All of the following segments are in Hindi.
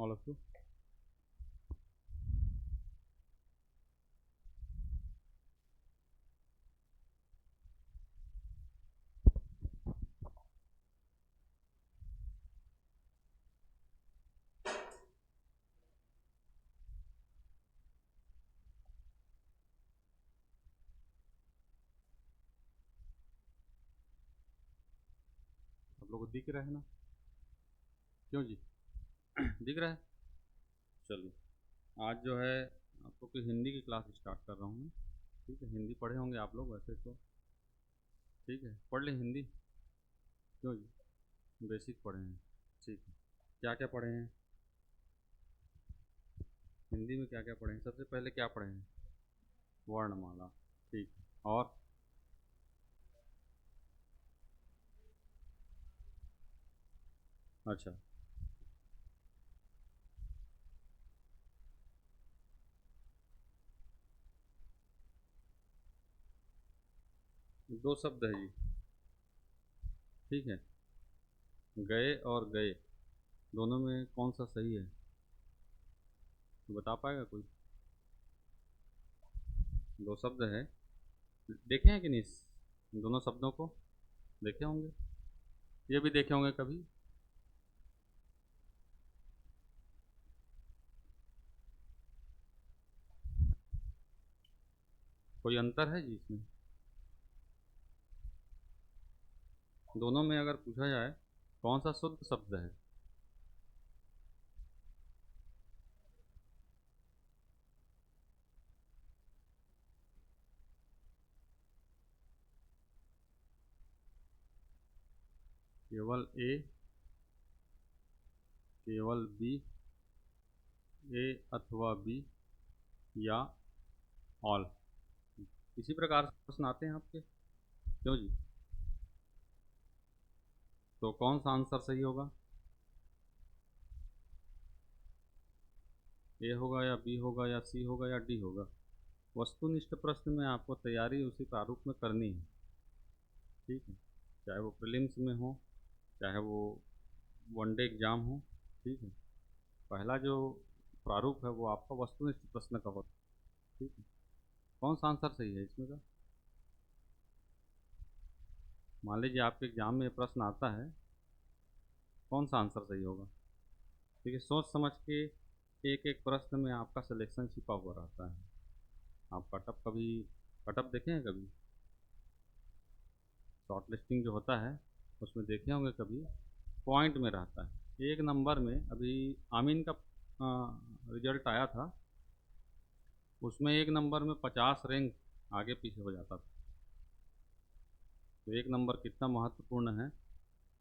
all of you. आप लोगों को दिख रहा है ना? क्यों जी? दिख रहा है? चलिए, आज जो है आप लोग की हिंदी की क्लास स्टार्ट कर रहा हूँ मैं। ठीक है, हिंदी पढ़े होंगे आप लोग वैसे तो। ठीक है, पढ़ लें हिंदी। क्यों जी? बेसिक पढ़े हैं। ठीक है, क्या क्या पढ़े हैं हिंदी में? क्या क्या पढ़े हैं? सबसे पहले क्या पढ़े हैं? वर्णमाला। ठीक है, और अच्छा, दो शब्द है जी। ठीक है, गए और गए दोनों में कौन सा सही है? बता पाएगा कोई? दो शब्द है, देखे हैं कि नहीं दोनों शब्दों को? देखे होंगे, ये भी देखे होंगे कभी। कोई अंतर है जी इसमें? दोनों में अगर पूछा जाए कौन सा शुद्ध शब्द है? केवल ए, केवल बी, ए अथवा बी, या ऑल। इसी प्रकार से प्रश्न आते हैं आपके। क्यों जी? तो कौन सा आंसर सही होगा? ए होगा या बी होगा या सी होगा या डी होगा? वस्तुनिष्ठ प्रश्न में आपको तैयारी उसी प्रारूप में करनी है। ठीक है, चाहे वो प्रीलिम्स में हो, चाहे वो वनडे एग्ज़ाम हो। ठीक है, पहला जो प्रारूप है वो आपका वस्तुनिष्ठ प्रश्न का होता है। ठीक है, कौन सा आंसर सही है इसमें का? मान लीजिए आपके एग्जाम में ये प्रश्न आता है, कौन सा आंसर सही होगा? ठीक है, सोच समझ के एक एक प्रश्न में आपका सिलेक्शन छिपा हुआ रहता है। आप कटअप कभी, कटअप देखे हैं कभी? शॉर्ट लिस्टिंग जो होता है उसमें देखे होंगे कभी, पॉइंट में रहता है। एक नंबर में अभी आमीन का रिजल्ट आया था, उसमें एक नंबर में 50 रैंक आगे पीछे हो जाता था। तो एक नंबर कितना महत्वपूर्ण है।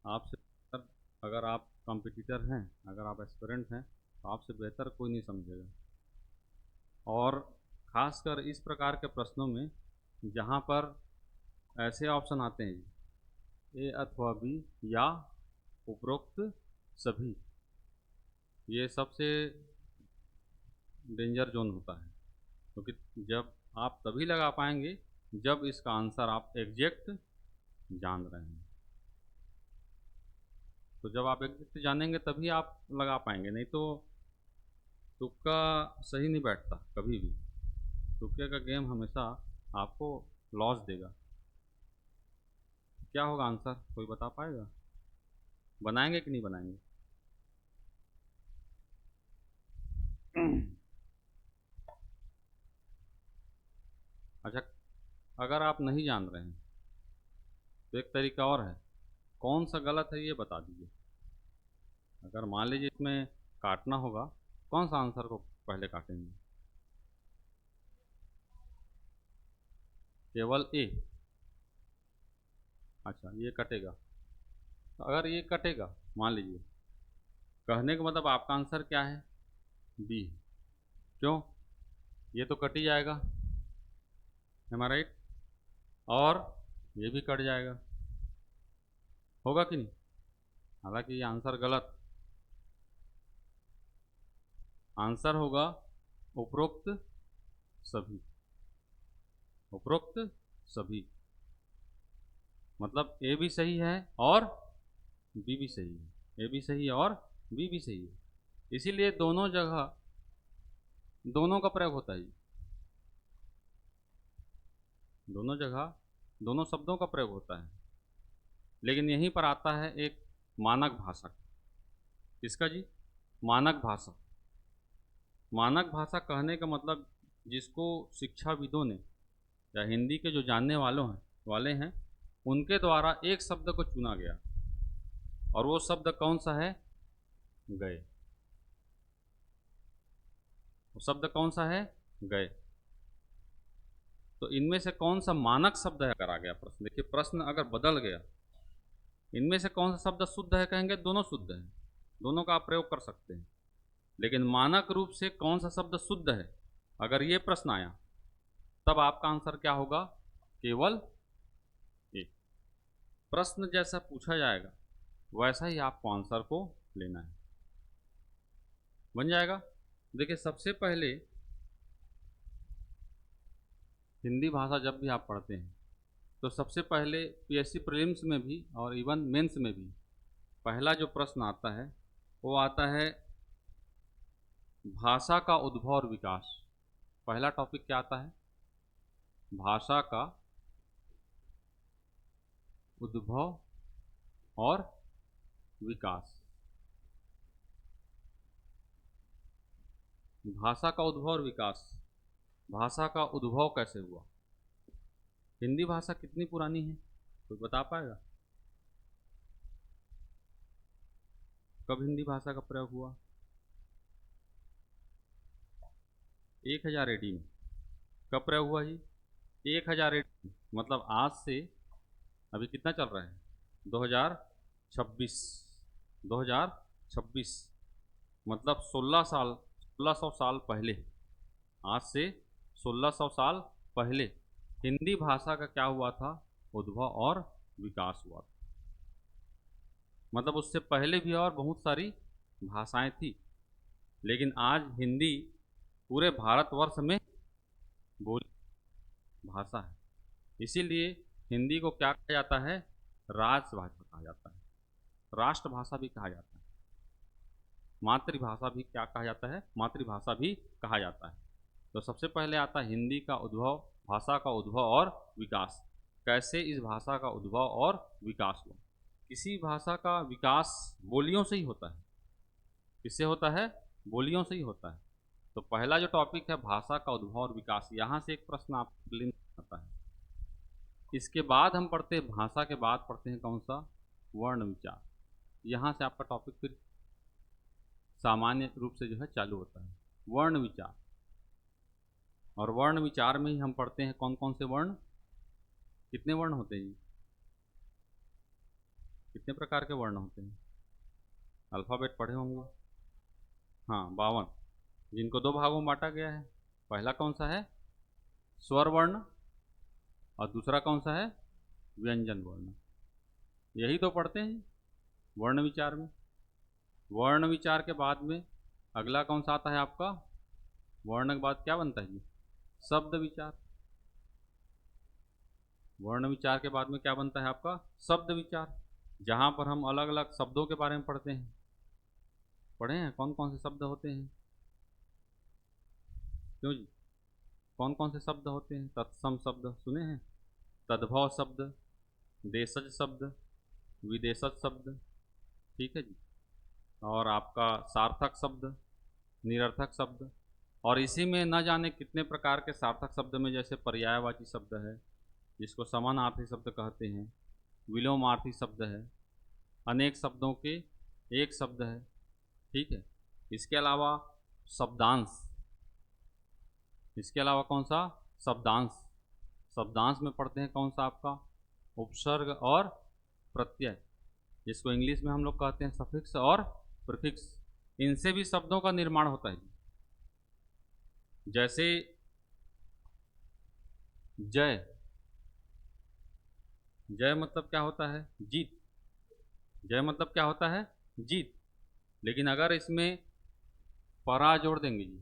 आपसे बेहतर, अगर आप कॉम्पिटिटर हैं, अगर आप एस्पिरेंट हैं, तो आपसे बेहतर कोई नहीं समझेगा। और ख़ासकर इस प्रकार के प्रश्नों में जहाँ पर ऐसे ऑप्शन आते हैं जी, ए अथवा बी या उपरोक्त सभी, ये सबसे डेंजर जोन होता है। क्योंकि जब आप तभी लगा पाएंगे जब इसका आंसर आप एग्जैक्ट जान रहे हैं। तो जब आप एग्जैक्ट जानेंगे तभी आप लगा पाएंगे, नहीं तो तुक्का सही नहीं बैठता कभी भी। तुक्के का गेम हमेशा आपको लॉस देगा। क्या होगा आंसर, कोई बता पाएगा? बनाएंगे कि नहीं बनाएंगे? अच्छा, अगर आप नहीं जान रहे हैं तो एक तरीका और है। कौन सा गलत है ये बता दीजिए। अगर मान लीजिए इसमें काटना होगा, कौन सा आंसर को पहले काटेंगे? केवल ए। अच्छा, ये कटेगा। तो अगर ये कटेगा, मान लीजिए, कहने का मतलब आपका आंसर क्या है? बी। क्यों? ये तो कट ही जाएगा, एम आई राइट? और ये भी कट जाएगा, होगा कि नहीं? हालांकि ये आंसर गलत। आंसर होगा उपरोक्त सभी। उपरोक्त सभी मतलब ए भी सही है और बी भी सही है। ए भी सही है और बी भी सही है। इसीलिए दोनों जगह दोनों का प्रयोग होता है। दोनों जगह दोनों शब्दों का प्रयोग होता है। लेकिन यहीं पर आता है एक मानक भाषा। किसका जी? मानक भाषा। मानक भाषा कहने का मतलब जिसको शिक्षाविदों ने या हिंदी के जो जानने वाले हैं उनके द्वारा एक शब्द को चुना गया, और वो शब्द कौन सा है? गए। वो शब्द कौन सा है? गए। तो इनमें से कौन सा मानक शब्द है? करा गया प्रश्न। देखिए, प्रश्न अगर बदल गया, इनमें से कौन सा शब्द शुद्ध है? कहेंगे दोनों शुद्ध हैं, दोनों का आप प्रयोग कर सकते हैं। लेकिन मानक रूप से कौन सा शब्द शुद्ध है, अगर ये प्रश्न आया तब आपका आंसर क्या होगा? केवल एक। प्रश्न जैसा पूछा जाएगा वैसा ही आपको आंसर को लेना है। बन जाएगा। देखिए, सबसे पहले हिंदी भाषा जब भी आप पढ़ते हैं तो सबसे पहले पीएससी प्रीलिम्स में भी और इवन मेंस में भी पहला जो प्रश्न आता है वो आता है भाषा का उद्भव और विकास। पहला टॉपिक क्या आता है? भाषा का उद्भव और विकास। भाषा का उद्भव और विकास। भाषा का उद्भव कैसे हुआ? हिंदी भाषा कितनी पुरानी है, कोई बता पाएगा? कब हिंदी भाषा का प्रयोग हुआ? 1000 एडी में। कब प्रयोग हुआ जी? 1000 एडी में। मतलब आज से अभी कितना चल रहा है? 2026। 2026 मतलब 1600 साल पहले, आज से 1600 साल पहले हिंदी भाषा का क्या हुआ था? उद्भव और विकास हुआ था। मतलब उससे पहले भी और बहुत सारी भाषाएं थी, लेकिन आज हिंदी पूरे भारतवर्ष में बोली भाषा है। इसीलिए हिंदी को क्या कहा जाता है? राजभाषा कहा जाता है, राष्ट्रभाषा भी कहा जाता है, मातृभाषा भी क्या कहा जाता है? मातृभाषा भी कहा जाता है। तो सबसे पहले आता है हिंदी का उद्भव, भाषा का उद्भव और विकास। कैसे इस भाषा का उद्भव और विकास हुआ? किसी भाषा का विकास बोलियों से ही होता है। किससे होता है? बोलियों से ही होता है। तो पहला जो टॉपिक है भाषा का उद्भव और विकास, यहाँ से एक प्रश्न आपको आता है। इसके बाद हम पढ़ते हैं, भाषा के बाद पढ़ते हैं कौन सा? वर्ण विचार। यहाँ से आपका टॉपिक फिर सामान्य रूप से जो है चालू होता है, वर्ण विचार। और वर्ण विचार में ही हम पढ़ते हैं कौन कौन से वर्ण, कितने वर्ण होते हैं जी? कितने प्रकार के वर्ण होते हैं? अल्फ़ाबेट पढ़े होंगे। हाँ, 52, जिनको 2 भागों में बांटा गया है। पहला कौन सा है? स्वर वर्ण, और दूसरा कौन सा है? व्यंजन वर्ण। यही तो पढ़ते हैं वर्ण विचार में। वर्ण विचार के बाद में अगला कौन सा आता है आपका? वर्ण के बाद क्या बनता है जी? शब्द विचार। वर्ण विचार के बाद में क्या बनता है आपका? शब्द विचार, जहाँ पर हम अलग अलग शब्दों के बारे में पढ़ते हैं। पढ़े हैं कौन कौन से शब्द होते हैं? क्यों जी? कौन कौन से शब्द होते हैं? तत्सम शब्द सुने हैं, तद्भव शब्द, देशज शब्द, विदेशज शब्द, ठीक है जी, और आपका सार्थक शब्द, निरर्थक शब्द। और इसी में न जाने कितने प्रकार के सार्थक शब्द में, जैसे पर्यायवाची शब्द है जिसको समानार्थी शब्द कहते हैं, विलोमार्थी शब्द है, अनेक शब्दों के एक शब्द है, ठीक है। इसके अलावा शब्दांश, इसके अलावा कौन सा? शब्दांश। शब्दांश में पढ़ते हैं कौन सा आपका? उपसर्ग और प्रत्यय, जिसको इंग्लिश में हम लोग कहते हैं सफिक्स और प्रीफिक्स। इनसे भी शब्दों का निर्माण होता है। जैसे जय, जय मतलब क्या होता है? जीत। जय मतलब क्या होता है? जीत। लेकिन अगर इसमें परा जोड़ देंगे जी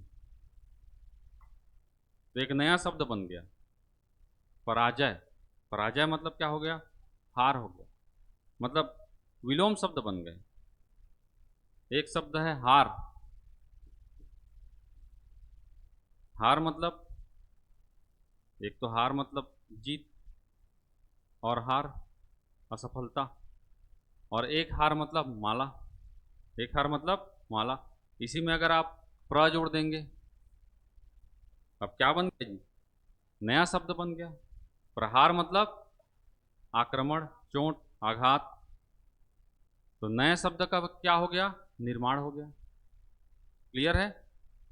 तो एक नया शब्द बन गया, पराजय। पराजय मतलब क्या हो गया? हार हो गया। मतलब विलोम शब्द बन गए। एक शब्द है हार, हार मतलब, एक तो हार मतलब जीत और हार असफलता, और एक हार मतलब माला, एक हार मतलब माला। इसी में अगर आप प्र जोड़ देंगे, अब क्या बन गया जी, नया शब्द बन गया। प्रहार मतलब आक्रमण, चोट, आघात। तो नए शब्द का क्या हो गया, निर्माण हो गया। क्लियर है।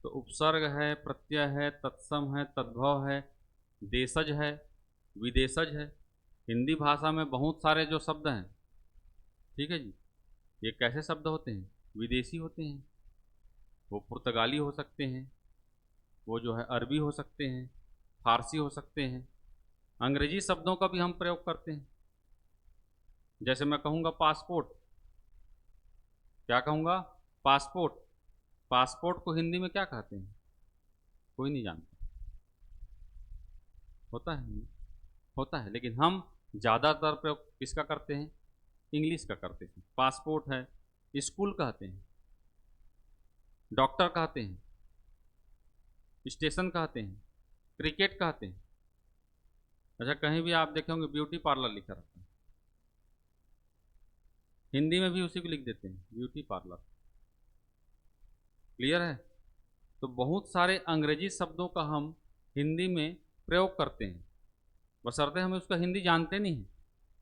तो उपसर्ग है, प्रत्यय है, तत्सम है, तद्भव है, देशज है, विदेशज है। हिंदी भाषा में बहुत सारे जो शब्द हैं, ठीक है जी, ये कैसे शब्द होते हैं, विदेशी होते हैं। वो पुर्तगाली हो सकते हैं, वो जो है अरबी हो सकते हैं, फारसी हो सकते हैं। अंग्रेजी शब्दों का भी हम प्रयोग करते हैं। जैसे मैं कहूँगा पासपोर्ट, क्या कहूँगा, पासपोर्ट। पासपोर्ट को हिंदी में क्या कहते हैं, कोई नहीं जानता। होता है, होता है, लेकिन हम ज़्यादातर प्रयोग किसका करते हैं, इंग्लिश का करते हैं। पासपोर्ट है, स्कूल कहते हैं, डॉक्टर कहते हैं, स्टेशन कहते हैं, क्रिकेट कहते हैं। अच्छा, कहीं भी आप देखे होंगे ब्यूटी पार्लर लिखा रहता है, हिंदी में भी उसी को लिख देते हैं, ब्यूटी पार्लर। क्लियर है। तो बहुत सारे अंग्रेजी शब्दों का हम हिंदी में प्रयोग करते हैं, बशर्ते हम उसका हिंदी जानते नहीं हैं,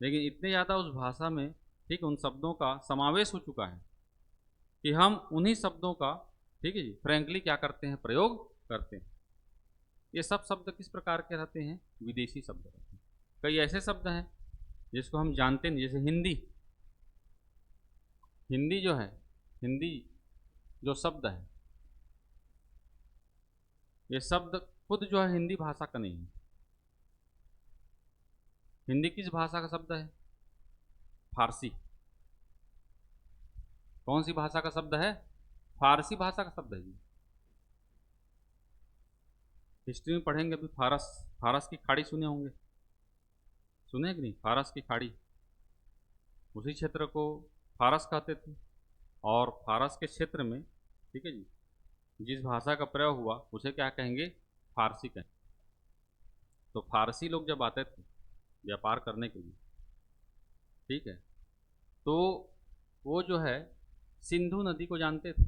लेकिन इतने ज़्यादा उस भाषा में, ठीक, उन शब्दों का समावेश हो चुका है कि हम उन्हीं शब्दों का, ठीक है जी, फ्रैंकली क्या करते हैं, प्रयोग करते हैं। ये सब शब्द किस प्रकार के रहते हैं, विदेशी शब्द रहते हैं। कई ऐसे शब्द हैं जिसको हम जानते नहीं, जैसे हिंदी। हिंदी जो है, हिंदी जो शब्द है, ये शब्द खुद जो है हिंदी भाषा का नहीं है। हिंदी किस भाषा का शब्द है, फारसी। कौन सी भाषा का शब्द है, फारसी भाषा का शब्द है जी। हिस्ट्री में पढ़ेंगे अभी, फारस, फारस की खाड़ी सुने होंगे, सुने कि नहीं, फारस की खाड़ी, उसी क्षेत्र को फारस कहते थे। और फारस के क्षेत्र में, ठीक है जी, जिस भाषा का प्रयोग हुआ उसे क्या कहेंगे, फारसी कहेंगे। तो फारसी लोग जब आते थे व्यापार करने के लिए, ठीक है, तो वो जो है सिंधु नदी को जानते थे।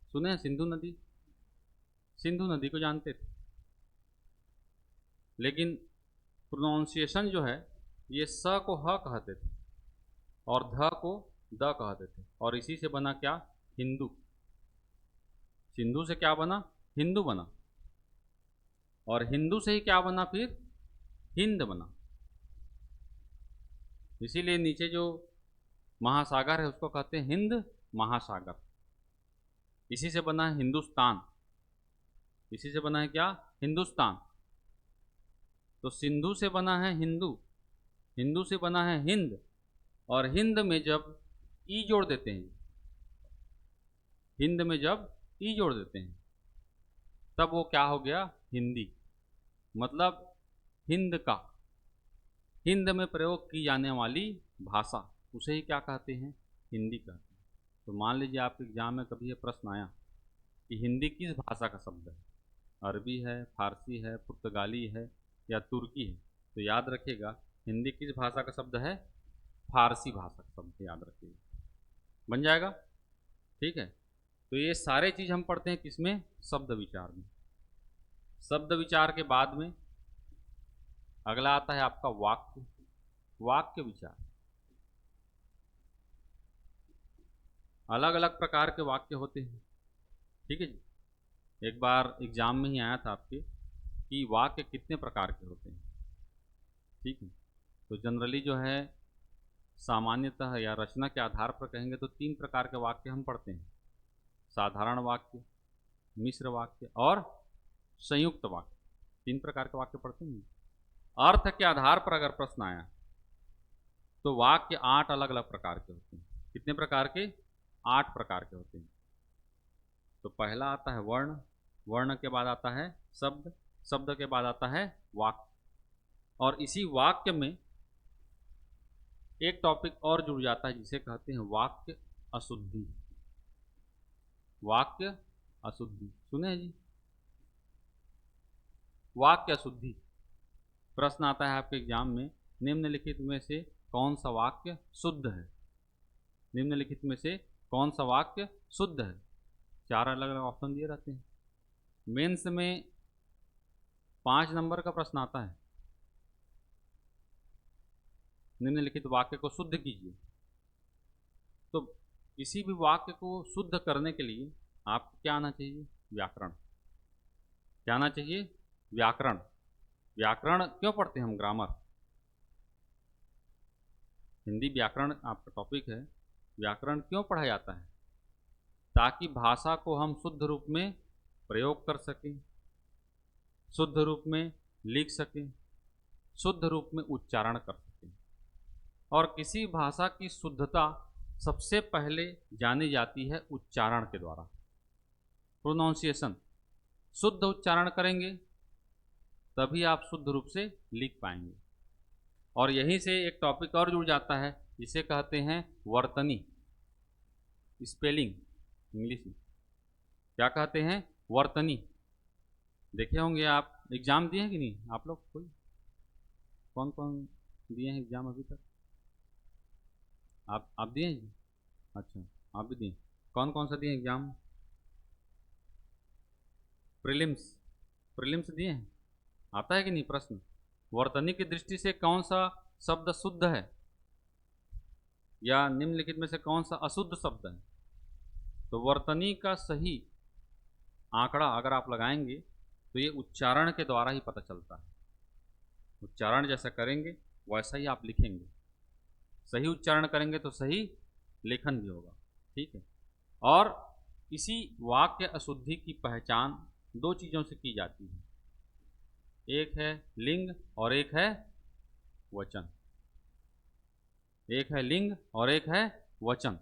सुने हैं सिंधु नदी, सिंधु नदी को जानते थे, लेकिन प्रोनाउंसिएशन जो है, ये स को ह कहते थे और ध को द कहते थे, और इसी से बना क्या, हिंदू। सिंधु से क्या बना, हिंदू बना, और हिंदू से ही क्या बना फिर, हिंद बना। इसीलिए नीचे जो महासागर है उसको कहते हैं हिंद महासागर। इसी से बना है हिंदुस्तान, इसी से बना है क्या, हिंदुस्तान। तो सिंधु से बना है हिंदू, हिंदू से बना है हिंद, और हिंद में जब ई जोड़ देते हैं, हिंद में जब ई जोड़ देते हैं, तब वो क्या हो गया, हिंदी। मतलब हिंद का, हिंद में प्रयोग की जाने वाली भाषा, उसे ही क्या कहते हैं, हिंदी कहते हैं। तो मान लीजिए आपके एग्जाम में कभी ये प्रश्न आया कि हिंदी किस भाषा का शब्द है, अरबी है, फारसी है, पुर्तगाली है, या तुर्की है, तो याद रखिएगा हिंदी किस भाषा का शब्द है, फारसी भाषा का शब्द, याद रखिएगा, बन जाएगा। ठीक है। तो ये सारे चीज़ हम पढ़ते हैं किसमें, शब्द विचार में। शब्द विचार के बाद में अगला आता है आपका वाक्य, वाक्य विचार। अलग अलग प्रकार के वाक्य होते हैं, ठीक है जी। एक बार एग्जाम में ही आया था आपके कि वाक्य कितने प्रकार के होते हैं, ठीक है। तो जनरली जो है सामान्यतः या रचना के आधार पर कहेंगे तो 3 प्रकार के वाक्य हम पढ़ते हैं, साधारण वाक्य, मिश्र वाक्य और संयुक्त वाक्य। 3 प्रकार के वाक्य पढ़ते हैं। अर्थ के आधार पर अगर प्रश्न आया तो वाक्य 8 अलग अलग प्रकार के होते हैं। कितने प्रकार के, 8 प्रकार के होते हैं। तो पहला आता है वर्ण, वर्ण के बाद आता है शब्द, शब्द के बाद आता है वाक्य, और इसी वाक्य में एक टॉपिक और जुड़ जाता है जिसे कहते हैं वाक्य अशुद्धि। वाक्य अशुद्धि सुने हैं जी। वाक्य अशुद्धि। प्रश्न आता है आपके एग्जाम में, निम्नलिखित में से कौन सा वाक्य शुद्ध है? निम्नलिखित में से कौन सा वाक्य शुद्ध है? 4 अलग अलग ऑप्शन दिए रहते हैं। मेंस में 5 नंबर का प्रश्न आता है, निम्नलिखित वाक्य को शुद्ध कीजिए। तो किसी भी वाक्य को शुद्ध करने के लिए आपको क्या आना चाहिए? व्याकरण। क्या आना चाहिए? व्याकरण। व्याकरण क्यों पढ़ते हैं हम? ग्रामर। हिंदी व्याकरण आपका टॉपिक है। व्याकरण क्यों पढ़ा जाता है? ताकि भाषा को हम शुद्ध रूप में प्रयोग कर सकें, शुद्ध रूप में लिख सकें, शुद्ध रूप में उच्चारण कर सकें। और किसी भाषा की शुद्धता सबसे पहले जानी जाती है उच्चारण के द्वारा, प्रोनाउंसिएशन। शुद्ध उच्चारण करेंगे तभी आप शुद्ध रूप से लिख पाएंगे। और यहीं से एक टॉपिक और जुड़ जाता है, जिसे कहते हैं वर्तनी। स्पेलिंग इंग्लिश में क्या कहते हैं? वर्तनी। देखे होंगे आप, एग्जाम दिए हैं कि नहीं आप लोग? कोई कौन कौन दिए हैं एग्जाम अभी तक? आप दिए हैं जी? अच्छा, आप भी दिए। कौन कौन सा दिए एग्जाम? प्रीलिम्स। प्रीलिम्स दिए हैं? आता है कि नहीं प्रश्न? वर्तनी की दृष्टि से कौन सा शब्द शुद्ध है, या निम्नलिखित में से कौन सा अशुद्ध शब्द है? तो वर्तनी का सही आंकड़ा अगर आप लगाएंगे तो ये उच्चारण के द्वारा ही पता चलता है। उच्चारण जैसा करेंगे वैसा ही आप लिखेंगे। सही उच्चारण करेंगे तो सही लेखन भी होगा। ठीक है। और इसी वाक्य अशुद्धि की पहचान 2 चीज़ों से की जाती है, एक है लिंग और एक है वचन। एक है लिंग और एक है वचन,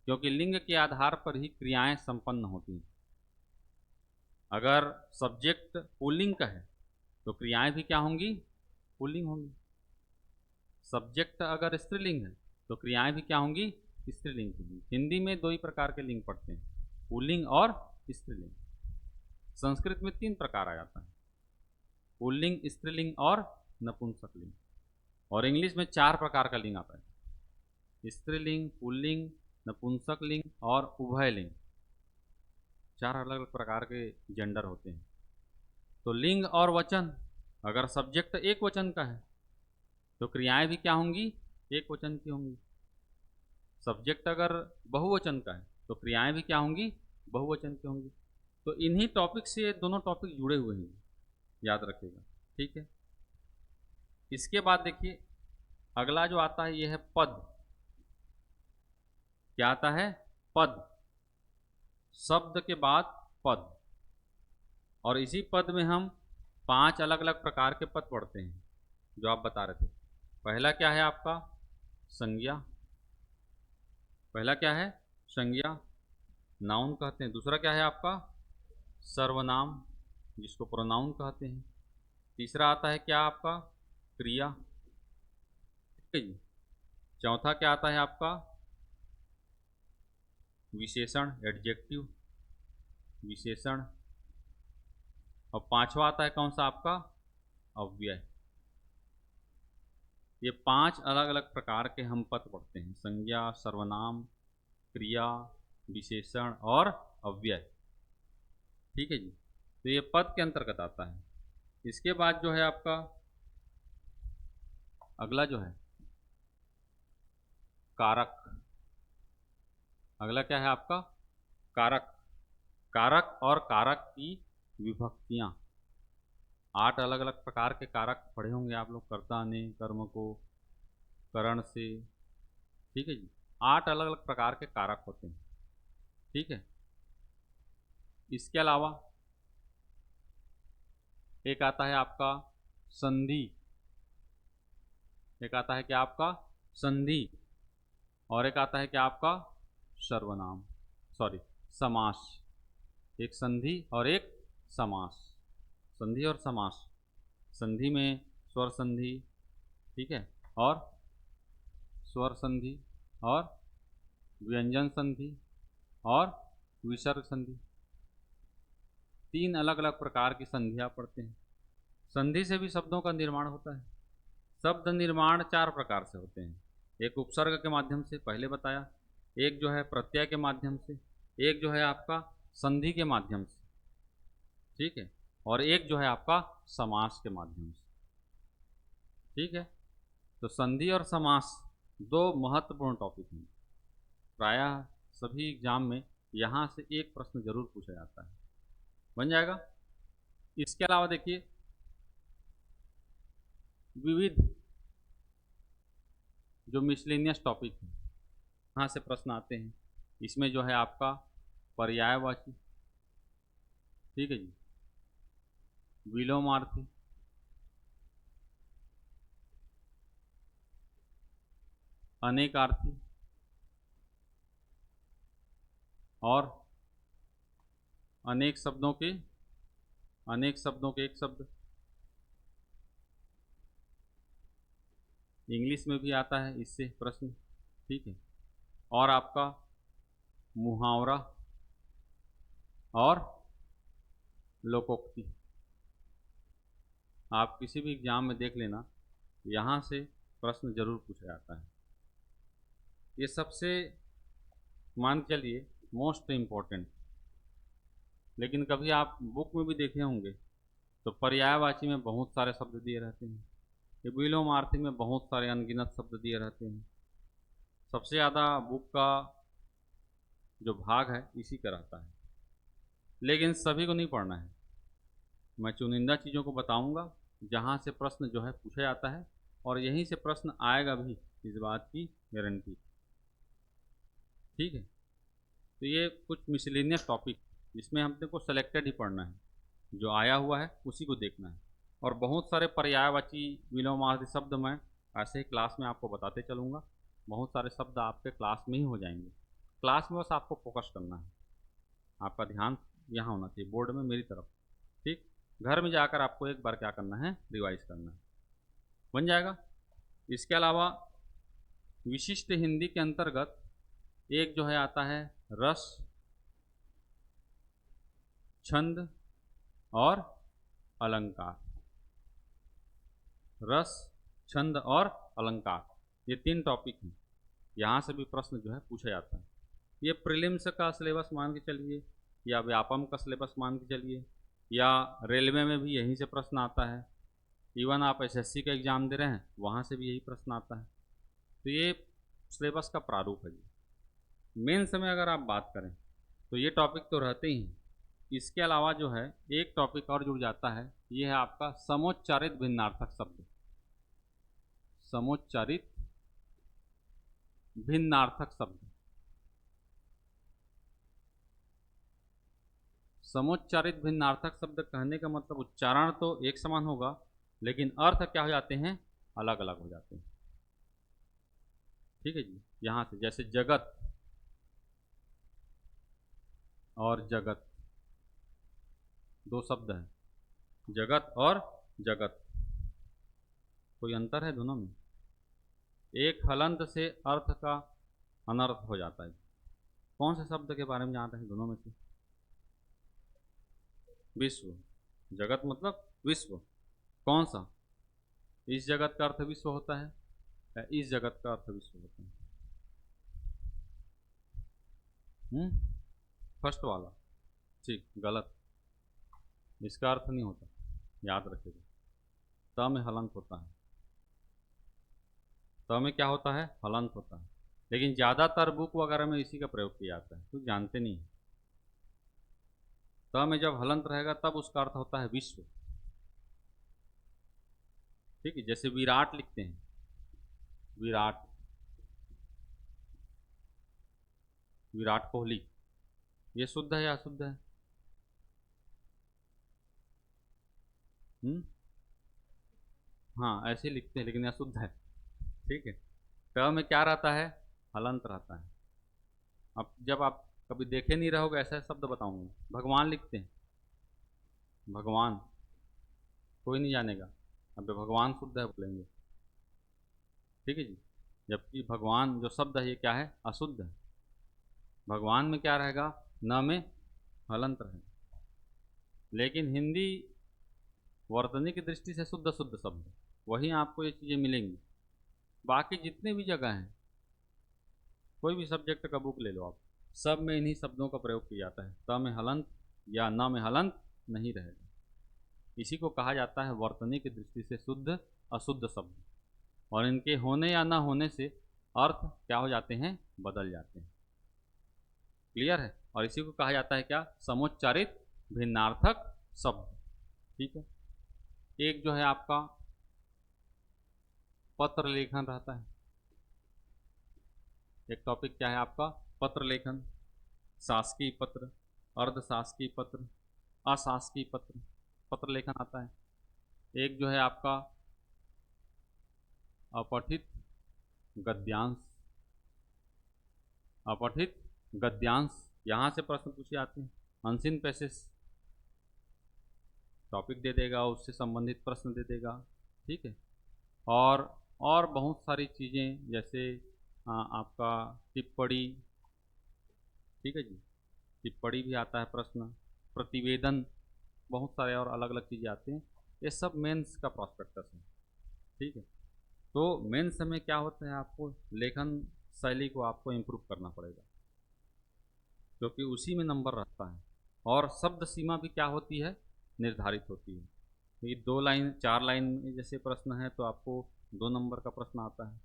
क्योंकि लिंग के आधार पर ही क्रियाएं संपन्न होती हैं। अगर सब्जेक्ट पुल्लिंग का है तो क्रियाएं भी क्या होंगी? पुल्लिंग होंगी। सब्जेक्ट अगर स्त्रीलिंग है तो क्रियाएं भी क्या होंगी? स्त्रीलिंग होंगी। हिंदी में 2 ही प्रकार के लिंग पढ़ते हैं, पुल्लिंग और स्त्रीलिंग। संस्कृत में 3 प्रकार आ जाता है, पुल्लिंग, स्त्रीलिंग और नपुंसकलिंग। और इंग्लिश में 4 प्रकार का लिंग आता है, स्त्रीलिंग, पुल्लिंग, नपुंसकलिंग और उभयलिंग। 4 अलग अलग प्रकार के जेंडर होते हैं। तो लिंग और वचन, अगर सब्जेक्ट एक वचन का है तो क्रियाएं भी क्या होंगी? एक वचन की होंगी। सब्जेक्ट अगर बहुवचन का है तो क्रियाएं भी क्या होंगी? बहुवचन की होंगी। तो इन्हीं टॉपिक से दोनों टॉपिक जुड़े हुए हैं, याद रखिएगा। ठीक है। इसके बाद देखिए अगला जो आता है ये है पद। क्या आता है? पद। शब्द के बाद पद। और इसी पद में हम 5 अलग अलग प्रकार के पद पढ़ते हैं जो आप बता रहे थे। पहला क्या है आपका? संज्ञा। पहला क्या है? संज्ञा, नाउन कहते हैं। दूसरा क्या है आपका? सर्वनाम, जिसको प्रोनाउन कहते हैं। तीसरा आता है क्या आपका? क्रिया। ठीक है जी। चौथा क्या आता है आपका? विशेषण, एडजेक्टिव, विशेषण। और 5वां आता है कौन सा आपका? अव्यय। ये 5 अलग अलग प्रकार के हम पद पढ़ते हैं, संज्ञा, सर्वनाम, क्रिया, विशेषण और अव्यय। ठीक है जी। तो ये पद के अंतर्गत आता है। इसके बाद जो है आपका अगला जो है कारक। अगला क्या है आपका? कारक। कारक और कारक की विभक्तियां। 8 अलग अलग प्रकार के कारक पढ़े होंगे आप लोग, कर्ता ने, कर्म को, करण से। ठीक है जी। 8 अलग अलग प्रकार के कारक होते हैं। ठीक है। इसके अलावा एक आता है आपका संधि। एक आता है क्या आपका? संधि। और एक आता है क्या आपका? सर्वनाम, सॉरी, समास। एक संधि और एक समास। संधि और समास। संधि में स्वर संधि, ठीक है, और स्वर संधि और व्यंजन संधि और विसर्ग संधि। 3 अलग अलग प्रकार की संधियाँ पढ़ते हैं। संधि से भी शब्दों का निर्माण होता है। शब्द निर्माण 4 प्रकार से होते हैं। एक उपसर्ग के माध्यम से, पहले बताया, एक जो है प्रत्यय के माध्यम से, एक जो है आपका संधि के माध्यम से, ठीक है, और एक जो है आपका समास के माध्यम से, ठीक है। तो संधि और समास 2 महत्वपूर्ण टॉपिक हैं। प्रायः सभी एग्जाम में यहाँ से एक प्रश्न जरूर पूछा जाता है, बन जाएगा। इसके अलावा देखिए विविध जो मिसलेनियस टॉपिक है, यहाँ से प्रश्न आते हैं। इसमें जो है आपका पर्यायवाची, ठीक है जी, विलोमार्थी, अनेकार्थी और अनेक शब्दों के एक शब्द। इंग्लिश में भी आता है इससे प्रश्न, ठीक है। और आपका मुहावरा और लोकोक्ति। आप किसी भी एग्जाम में देख लेना, यहाँ से प्रश्न जरूर पूछा जाता है। ये सबसे मान के चलिए मोस्ट इम्पोर्टेंट। लेकिन कभी आप बुक में भी देखे होंगे तो पर्यायवाची में बहुत सारे शब्द दिए रहते हैं, ये विलोमार्थी में बहुत सारे अनगिनत शब्द दिए रहते हैं। सबसे ज़्यादा बुक का जो भाग है इसी का रहता है, लेकिन सभी को नहीं पढ़ना है। मैं चुनिंदा चीज़ों को बताऊंगा जहाँ से प्रश्न जो है पूछा जाता है, और यहीं से प्रश्न आएगा भी, इस बात की गारंटी, ठीक है। तो ये कुछ मिसलेनियस टॉपिक, जिसमें हमने को सेलेक्टेड ही पढ़ना है, जो आया हुआ है उसी को देखना है। और बहुत सारे पर्यायवाची विलोमार्थी शब्द मैं ऐसे ही क्लास में आपको बताते चलूँगा। बहुत सारे शब्द आपके क्लास में ही हो जाएंगे। क्लास में बस आपको फोकस करना है, आपका ध्यान यहाँ होना चाहिए बोर्ड में मेरी तरफ, ठीक। घर में जाकर आपको एक बार क्या करना है, रिवाइज करना है, बन जाएगा। इसके अलावा विशिष्ट हिंदी के अंतर्गत एक जो है आता है रस, छंद और अलंकार। रस, छंद और अलंकार, ये 3 टॉपिक हैं। यहाँ से भी प्रश्न जो है पूछा जाता है। ये प्रीलिम्स का सिलेबस मान के चलिए, या व्यापम का सिलेबस मान के चलिए, या रेलवे में भी यहीं से प्रश्न आता है। इवन आप एसएससी का एग्ज़ाम दे रहे हैं, वहाँ से भी यही प्रश्न आता है। तो ये सिलेबस का प्रारूप है जी। मेंस में अगर आप बात करें तो ये टॉपिक तो रहते ही हैं। इसके अलावा जो है एक टॉपिक और जुड़ जाता है, ये है आपका समोच्चारित भिन्नार्थक शब्द। समोच्चारित भिन्नार्थक शब्द। समोच्चारित भिन्नार्थक शब्द कहने का मतलब उच्चारण तो एक समान होगा, लेकिन अर्थ क्या हो जाते हैं, अलग अलग हो जाते हैं, ठीक है जी। यहाँ से जैसे जगत और जगत, 2 शब्द हैं, जगत और जगत, कोई अंतर है दोनों में? एक हलंत से अर्थ का अनर्थ हो जाता है। कौन से शब्द के बारे में जानते हैं दोनों में से? विश्व। जगत मतलब विश्व, कौन सा? इस जगत का अर्थ विश्व होता है या इस जगत का अर्थ विश्व होता है? फर्स्ट वाला, ठीक, गलत। इसका अर्थ नहीं होता, याद रखिएगा। त में हलंत होता है, त में क्या होता है, हलंत होता है। लेकिन ज़्यादातर बुक वगैरह में इसी का प्रयोग किया जाता है, कुछ जानते नहीं है। त में जब हलंत रहेगा तब उसका अर्थ होता है विश्व, ठीक है। जैसे विराट लिखते हैं, विराट, विराट कोहली, ये शुद्ध है या अशुद्ध है? हाँ, ऐसे लिखते हैं लेकिन अशुद्ध है, ठीक है। ट में क्या रहता है, हलंत रहता है। अब जब आप कभी देखे नहीं रहोगे ऐसा शब्द बताऊंगा। भगवान लिखते हैं, भगवान, कोई नहीं जानेगा। अब भगवान शुद्ध है बोलेंगे, ठीक है जी। जबकि भगवान जो शब्द है ये क्या है, अशुद्ध है। भगवान में क्या रहेगा, न में हलंत रहेगा, लेकिन हिंदी वर्तनी की दृष्टि से शुद्ध शुद्ध शब्द, वहीं आपको ये चीज़ें मिलेंगी। बाकी जितने भी जगह हैं, कोई भी सब्जेक्ट का बुक ले लो आप, सब में इन्हीं शब्दों का प्रयोग किया जाता है। त में हलंत या न में हलंत नहीं रहेगा। इसी को कहा जाता है वर्तनी की दृष्टि से शुद्ध अशुद्ध शब्द, और इनके होने या न होने से अर्थ क्या हो जाते हैं, बदल जाते हैं। क्लियर है? और इसी को कहा जाता है क्या, समुच्चारित भिन्नार्थक शब्द। ठीक है। एक जो है आपका पत्र लेखन रहता है, एक टॉपिक क्या है आपका, पत्र लेखन, शासकीय पत्र, अर्धशासकीय पत्र, अशासकीय पत्र, पत्र लेखन आता है। एक जो है आपका अपठित गद्यांश, अपठित गद्यांश, यहाँ से प्रश्न पूछे जाते हैं। अनसीन पैसेज टॉपिक दे देगा, उससे संबंधित प्रश्न दे देगा। ठीक है। और बहुत सारी चीज़ें, जैसे आपका टिप्पणी, ठीक है जी, टिप्पणी भी आता है प्रश्न, प्रतिवेदन, बहुत सारे और अलग अलग चीज़ें आती हैं। ये सब मेंस का प्रॉस्पेक्टस है। ठीक है। तो मेंस में क्या होता है, आपको लेखन शैली को आपको इम्प्रूव करना पड़ेगा, क्योंकि उसी में नंबर रहता है। और शब्द सीमा भी क्या होती है, निर्धारित होती है। तो ये 2 लाइन 4 लाइन में जैसे प्रश्न है तो आपको 2 नंबर का प्रश्न आता है।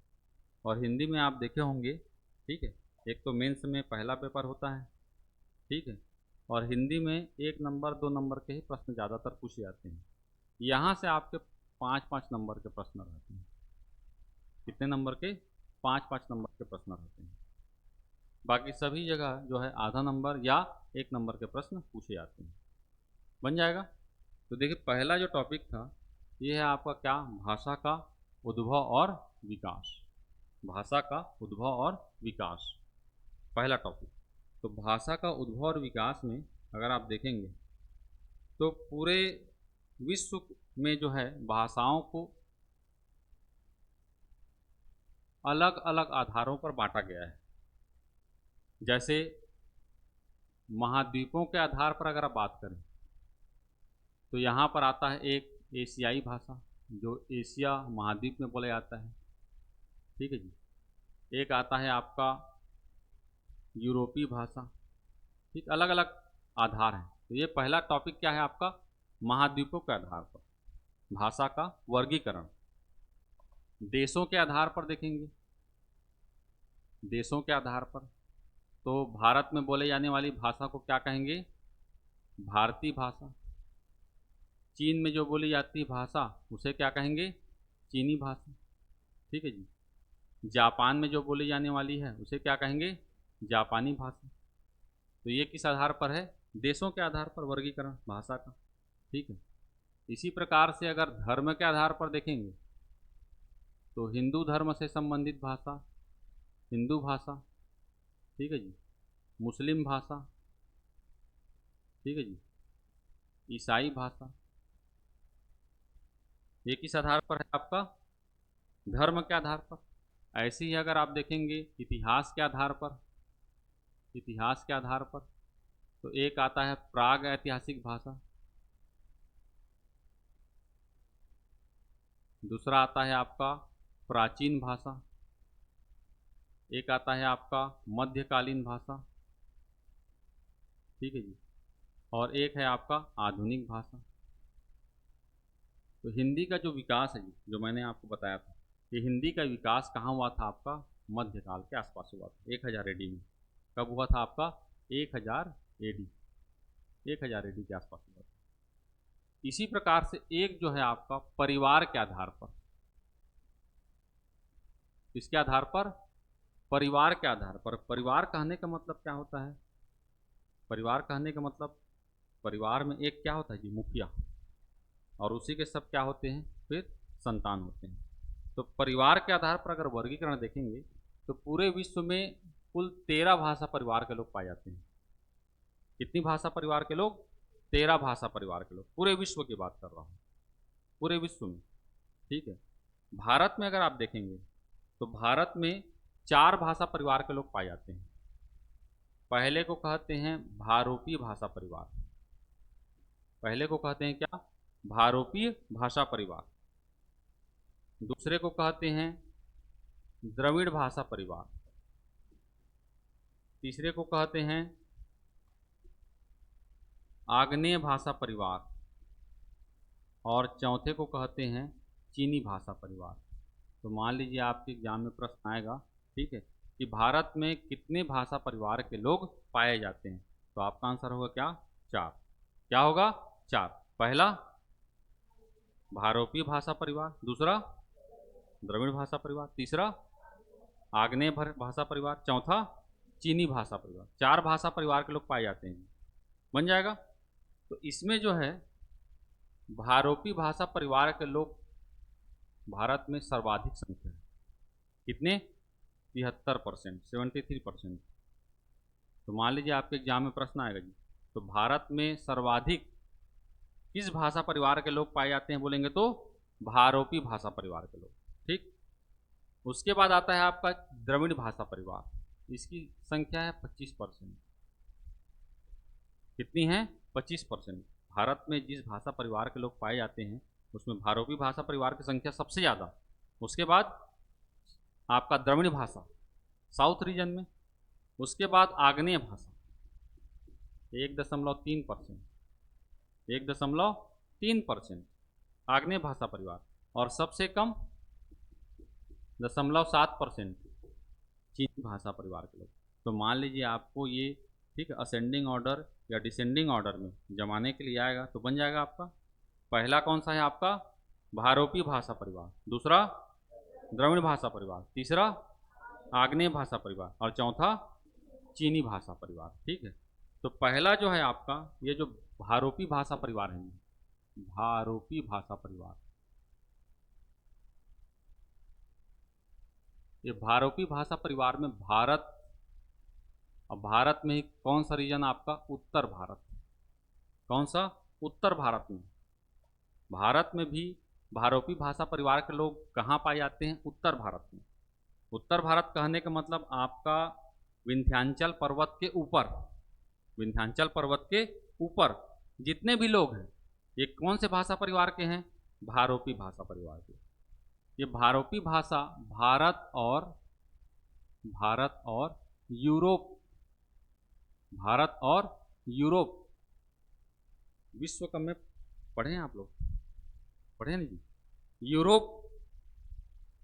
और हिंदी में आप देखे होंगे, ठीक है, एक तो मेंस में पहला पेपर होता है, ठीक है, और हिंदी में 1 नंबर 2 नंबर के ही प्रश्न ज़्यादातर पूछे जाते हैं। यहाँ से आपके 5-5 नंबर के प्रश्न रहते हैं। कितने नंबर के, 5-5 नंबर के प्रश्न रहते हैं। बाकी सभी जगह जो है आधा नंबर या 1 नंबर के प्रश्न पूछे जाते हैं। बन जाएगा। तो देखिए पहला जो टॉपिक था ये है आपका क्या, भाषा का उद्भव और विकास। भाषा का उद्भव और विकास पहला टॉपिक। तो भाषा का उद्भव और विकास में अगर आप देखेंगे तो पूरे विश्व में जो है भाषाओं को अलग अलग आधारों पर बांटा गया है। जैसे महाद्वीपों के आधार पर अगर आप बात करें तो यहाँ पर आता है एक एशियाई भाषा, जो एशिया महाद्वीप में बोला जाता है। ठीक है जी। एक आता है आपका यूरोपीय भाषा। ठीक, अलग अलग आधार हैं। तो ये पहला टॉपिक क्या है आपका, महाद्वीपों के आधार पर भाषा का वर्गीकरण। देशों के आधार पर देखेंगे, देशों के आधार पर तो भारत में बोले जाने वाली भाषा को क्या कहेंगे, भारतीय भाषा। चीन में जो बोली जाती है भाषा उसे क्या कहेंगे, चीनी भाषा। ठीक है जी। जापान में जो बोली जाने वाली है उसे क्या कहेंगे, जापानी भाषा। तो ये किस आधार पर है, देशों के आधार पर वर्गीकरण भाषा का। ठीक है। इसी प्रकार से अगर धर्म के आधार पर देखेंगे तो हिंदू धर्म से संबंधित भाषा हिंदू भाषा। ठीक है जी। मुस्लिम भाषा। ठीक है जी। ईसाई भाषा। ये किस आधार पर है आपका, धर्म के आधार पर। ऐसे ही अगर आप देखेंगे इतिहास के आधार पर, इतिहास के आधार पर तो एक आता है प्राग ऐतिहासिक भाषा, दूसरा आता है आपका प्राचीन भाषा, एक आता है आपका मध्यकालीन भाषा। ठीक है जी। और एक है आपका आधुनिक भाषा। तो हिंदी का जो विकास है जी, जो मैंने आपको बताया था, ये हिंदी का विकास कहाँ हुआ था आपका, मध्यकाल के आसपास हुआ था, 1000 AD में। कब हुआ था आपका, 1000 AD, 1000 AD के आसपास हुआ था। इसी प्रकार से एक जो है आपका परिवार के आधार पर, किसके आधार पर, परिवार के आधार पर। परिवार कहने का मतलब क्या होता है, परिवार कहने का मतलब, परिवार में एक क्या होता है जी, मुखिया, और उसी के सब क्या होते हैं, फिर संतान होते हैं। तो परिवार के आधार पर अगर वर्गीकरण देखेंगे तो पूरे विश्व में कुल 13 भाषा परिवार के लोग पाए जाते हैं। कितनी भाषा परिवार के लोग, 13 भाषा परिवार के लोग, पूरे विश्व की बात कर रहा हूँ, पूरे विश्व में। ठीक है। भारत में अगर आप देखेंगे तो भारत में 4 भाषा परिवार के लोग पाए जाते हैं। पहले को कहते हैं भारोपीय भाषा परिवार, पहले को कहते हैं क्या? भारोपीय भाषा परिवार। दूसरे को कहते हैं द्रविड़ भाषा परिवार। तीसरे को कहते हैं आग्नेय भाषा परिवार। और चौथे को कहते हैं चीनी भाषा परिवार। तो मान लीजिए आपके एग्जाम में प्रश्न आएगा, ठीक है, कि भारत में कितने भाषा परिवार के लोग पाए जाते हैं, तो आपका आंसर होगा क्या? 4। क्या होगा? 4। पहला भारोपीय भाषा परिवार, दूसरा द्रविड़ भाषा परिवार, तीसरा आग्नेय भाषा परिवार, चौथा चीनी भाषा परिवार। 4 भाषा परिवार के लोग पाए जाते हैं। बन जाएगा। तो इसमें जो है भारोपी भाषा परिवार के लोग भारत में सर्वाधिक संख्या है। कितने? 73%, 73%। तो मान लीजिए आपके एग्जाम में प्रश्न आएगा जी, तो भारत में सर्वाधिक किस भाषा परिवार के लोग पाए जाते हैं बोलेंगे तो भारोपी भाषा परिवार के लोग। ठीक। उसके बाद आता है आपका द्रविड़ भाषा परिवार। इसकी संख्या है 25%। कितनी है? 25%। भारत में जिस भाषा परिवार के लोग पाए जाते हैं उसमें भारोपी भाषा परिवार की संख्या सबसे ज़्यादा। उसके बाद आपका द्रविड़ भाषा साउथ रीजन में। उसके बाद आग्नेय भाषा 1.3%, 1.3% आग्नेय भाषा परिवार। और सबसे कम 0.7% चीनी भाषा परिवार के लोग। तो मान लीजिए आपको ये, ठीक है, असेंडिंग ऑर्डर या डिसेंडिंग ऑर्डर में जमाने के लिए आएगा तो बन जाएगा आपका पहला कौन सा है? आपका भारोपी भाषा परिवार, दूसरा द्रविड़ भाषा परिवार, तीसरा आग्नेय भाषा परिवार और चौथा चीनी भाषा परिवार। ठीक है। तो पहला जो है आपका ये जो भारोपी भाषा परिवार है, भारोपी भाषा परिवार, ये भारोपी भाषा परिवार में भारत, और भारत में ही कौन सा रीजन आपका? उत्तर भारत। कौन सा? उत्तर भारत में। भारत में भी भारोपी भाषा परिवार के लोग कहाँ पाए जाते हैं? उत्तर भारत में। उत्तर भारत कहने का मतलब आपका विंध्याचल पर्वत के ऊपर, विंध्याचल पर्वत के ऊपर जितने भी लोग हैं ये कौन से भाषा परिवार के हैं? भारोपी भाषा परिवार के। ये भारोपी भाषा भारत और यूरोप, भारत और यूरोप, विश्व कप में पढ़े हैं आप लोग? पढ़े हैं नहीं जी?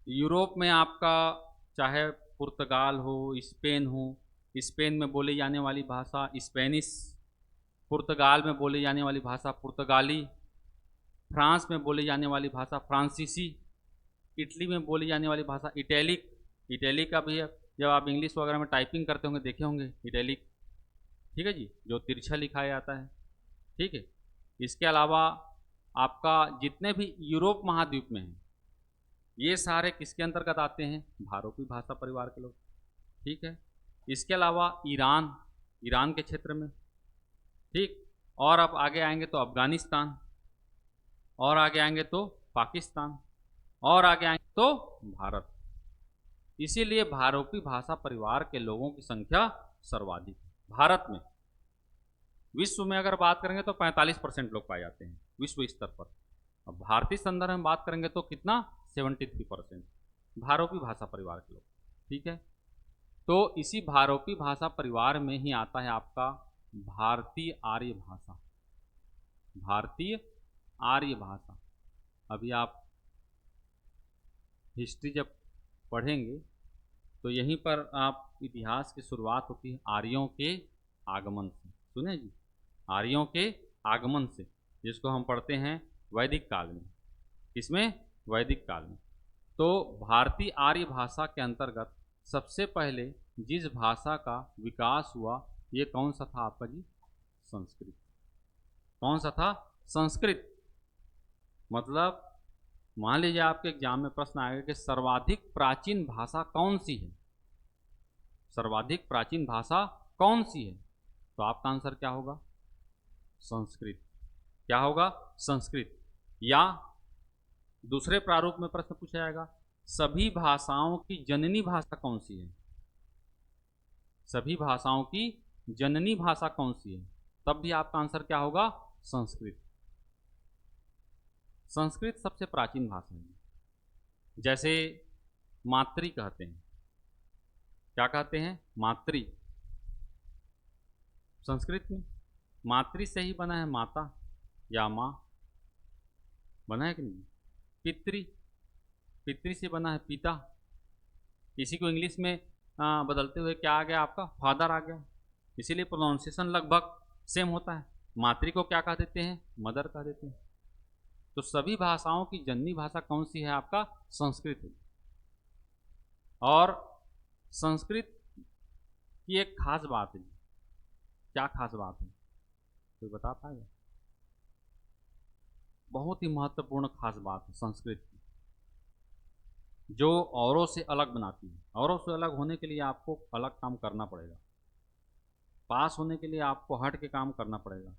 यूरोप में आपका चाहे पुर्तगाल हो, स्पेन हो, स्पेन में बोली जाने वाली भाषा स्पेनिश, पुर्तगाल में बोली जाने वाली भाषा पुर्तगाली, फ्रांस में बोली जाने वाली भाषा फ्रांसीसी, इटली में बोली जाने वाली भाषा इटैलिक। इटैलिक का भी है, जब आप इंग्लिश वगैरह में टाइपिंग करते होंगे देखे होंगे इटैलिक, ठीक है जी, जो तिरछा लिखा जाता है। ठीक है। इसके अलावा आपका जितने भी यूरोप महाद्वीप में हैं ये सारे किसके अंतर्गत आते हैं? भारोपी भाषा परिवार के लोग। ठीक है। इसके अलावा ईरान के क्षेत्र में, ठीक, और अब आगे आएंगे तो अफगानिस्तान, और आगे आएंगे तो पाकिस्तान, और आगे आएंगे तो भारत। इसीलिए भारोपी भाषा परिवार के लोगों की संख्या सर्वाधिक भारत में। विश्व में अगर बात करेंगे तो 45% लोग पाए जाते हैं विश्व स्तर पर। अब भारतीय संदर्भ में बात करेंगे तो कितना? 73% भारोपी भाषा परिवार के लोग। ठीक है। तो इसी भारोपी भाषा परिवार में ही आता है आपका भारतीय आर्य भाषा। भारतीय आर्य भाषा, अभी आप हिस्ट्री जब पढ़ेंगे तो यहीं पर आप इतिहास की शुरुआत होती है आर्यों के आगमन से। सुने जी? आर्यों के आगमन से, जिसको हम पढ़ते हैं वैदिक काल में। किसमें? वैदिक काल में। तो भारतीय आर्य भाषा के अंतर्गत सबसे पहले जिस भाषा का विकास हुआ ये कौन सा था आपका जी? संस्कृत। कौन सा था? संस्कृत। मतलब मान लीजिए आपके एग्जाम में प्रश्न आएगा कि सर्वाधिक प्राचीन भाषा कौन सी है? सर्वाधिक प्राचीन भाषा कौन सी है? तो आपका आंसर क्या होगा? संस्कृत। क्या होगा? संस्कृत। या दूसरे प्रारूप में प्रश्न पूछा जाएगा सभी भाषाओं की जननी भाषा कौन सी है? सभी भाषाओं की जननी भाषा कौन सी है? तब भी आपका आंसर क्या होगा? संस्कृत। संस्कृत सबसे प्राचीन भाषा है। जैसे मातृ कहते हैं, क्या कहते हैं? मातृ। संस्कृत में मातृ से ही बना है माता या माँ, बना है कि नहीं? पितृ, पितृ से बना है पिता। इसी को इंग्लिश में बदलते हुए क्या आ गया आपका? फादर आ गया। इसीलिए प्रोनाउंसिएशन लगभग सेम होता है। मातृ को क्या कह देते हैं? मदर कह देते हैं। तो सभी भाषाओं की जननी भाषा कौन सी है? आपका संस्कृत है। और संस्कृत की एक खास बात है। क्या खास बात है? कोई बता पाएगा? बहुत ही महत्वपूर्ण खास बात है संस्कृत की, जो औरों से अलग बनाती है। औरों से अलग होने के लिए आपको अलग काम करना पड़ेगा। पास होने के लिए आपको हट के काम करना पड़ेगा,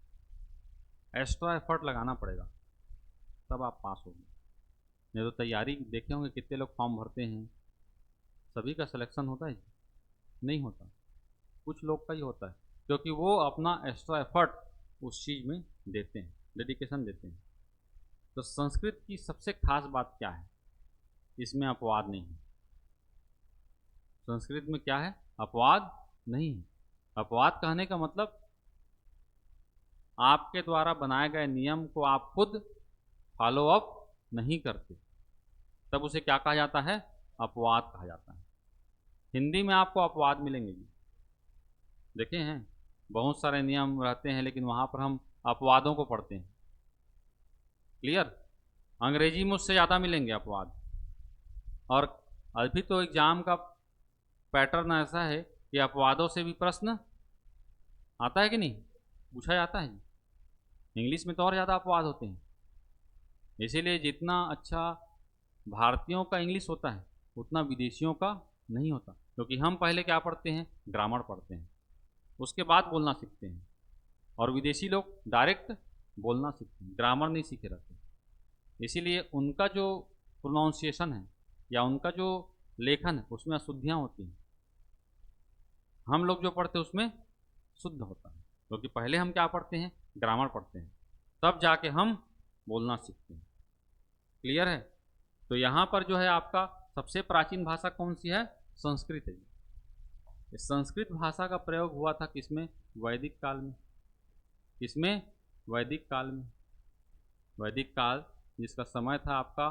एक्स्ट्रा एफर्ट लगाना पड़ेगा, तब आप पास होंगे। नहीं तो तैयारी देखे होंगे कितने लोग फॉर्म भरते हैं, सभी का सिलेक्शन होता है? नहीं होता, कुछ लोग का ही होता है, क्योंकि वो अपना एक्स्ट्रा एफर्ट उस चीज़ में देते हैं, डेडिकेशन देते हैं। तो संस्कृत की सबसे खास बात क्या है? इसमें अपवाद नहीं है। संस्कृत में क्या है? अपवाद नहीं है। अपवाद कहने का मतलब आपके द्वारा बनाए गए नियम को आप खुद फॉलो अप नहीं करते, तब उसे क्या कहा जाता है? अपवाद कहा जाता है। हिंदी में आपको अपवाद मिलेंगे जी, देखे हैं? बहुत सारे नियम रहते हैं, लेकिन वहाँ पर हम अपवादों को पढ़ते हैं। क्लियर? अंग्रेजी में उससे ज़्यादा मिलेंगे अपवाद। और अभी तो एग्जाम का पैटर्न ऐसा है कि अपवादों से भी प्रश्न आता है कि नहीं? पूछा जाता है। इंग्लिश में तो और ज़्यादा अपवाद होते हैं। इसीलिए जितना अच्छा भारतीयों का इंग्लिश होता है उतना विदेशियों का नहीं होता, क्योंकि हम पहले क्या पढ़ते हैं? ग्रामर पढ़ते हैं, उसके बाद बोलना सीखते हैं। और विदेशी लोग डायरेक्ट बोलना सीखते हैं, ग्रामर नहीं सीखे रहते। इसीलिए उनका जो प्रोनाउंसिएशन है या उनका जो लेखन है उसमें अशुद्धियाँ होती हैं। हम लोग जो पढ़ते हैं उसमें शुद्ध होता है, क्योंकि पहले हम क्या पढ़ते हैं? ग्रामर पढ़ते हैं, तब जाके हम बोलना सीखते हैं। क्लियर है? तो यहाँ पर जो है आपका सबसे प्राचीन भाषा कौन सी है? संस्कृत है। इस संस्कृत भाषा का प्रयोग हुआ था किसमें? वैदिक काल में। किसमें? वैदिक काल में। वैदिक काल जिसका समय था आपका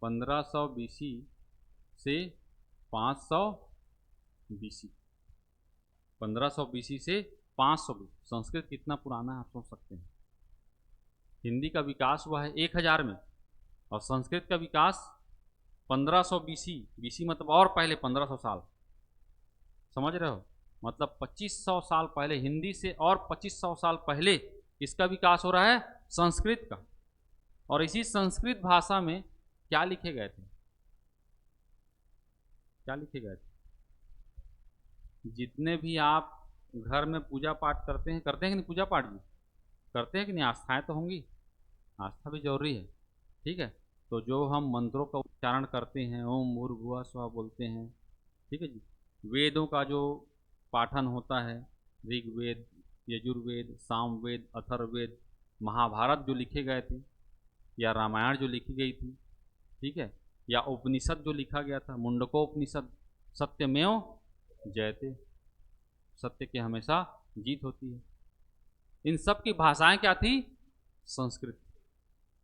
1500 BC से 500 BC। 1500 BC से 500 BC। संस्कृत कितना पुराना है आप सोच सकते हैं। हिंदी का विकास हुआ है 1000 में, और संस्कृत का विकास 1500 BC। BC मतलब और पहले 1500 साल, समझ रहे हो? मतलब 2500 साल पहले हिंदी से, और 2500 साल पहले इसका विकास हो रहा है संस्कृत का। और इसी संस्कृत भाषा में क्या लिखे गए थे? क्या लिखे गए थे? जितने भी आप घर में पूजा पाठ करते हैं कि नहीं? पूजा पाठ भी करते हैं कि नहीं? आस्थाएं तो होंगी, आस्था भी जरूरी है। ठीक है, तो जो हम मंत्रों का उच्चारण करते हैं, ओम भूर्भुवः स्वः बोलते हैं, ठीक है जी। वेदों का जो पाठन होता है, ऋग्वेद, यजुर्वेद, सामवेद, अथर्ववेद, महाभारत जो लिखे गए थे, या रामायण जो लिखी गई थी, ठीक है, या उपनिषद जो लिखा गया था, मुंडकोपनिषद, सत्यमेव जयते, सत्य की हमेशा जीत होती है। इन सब की भाषाएं क्या थी? संस्कृत।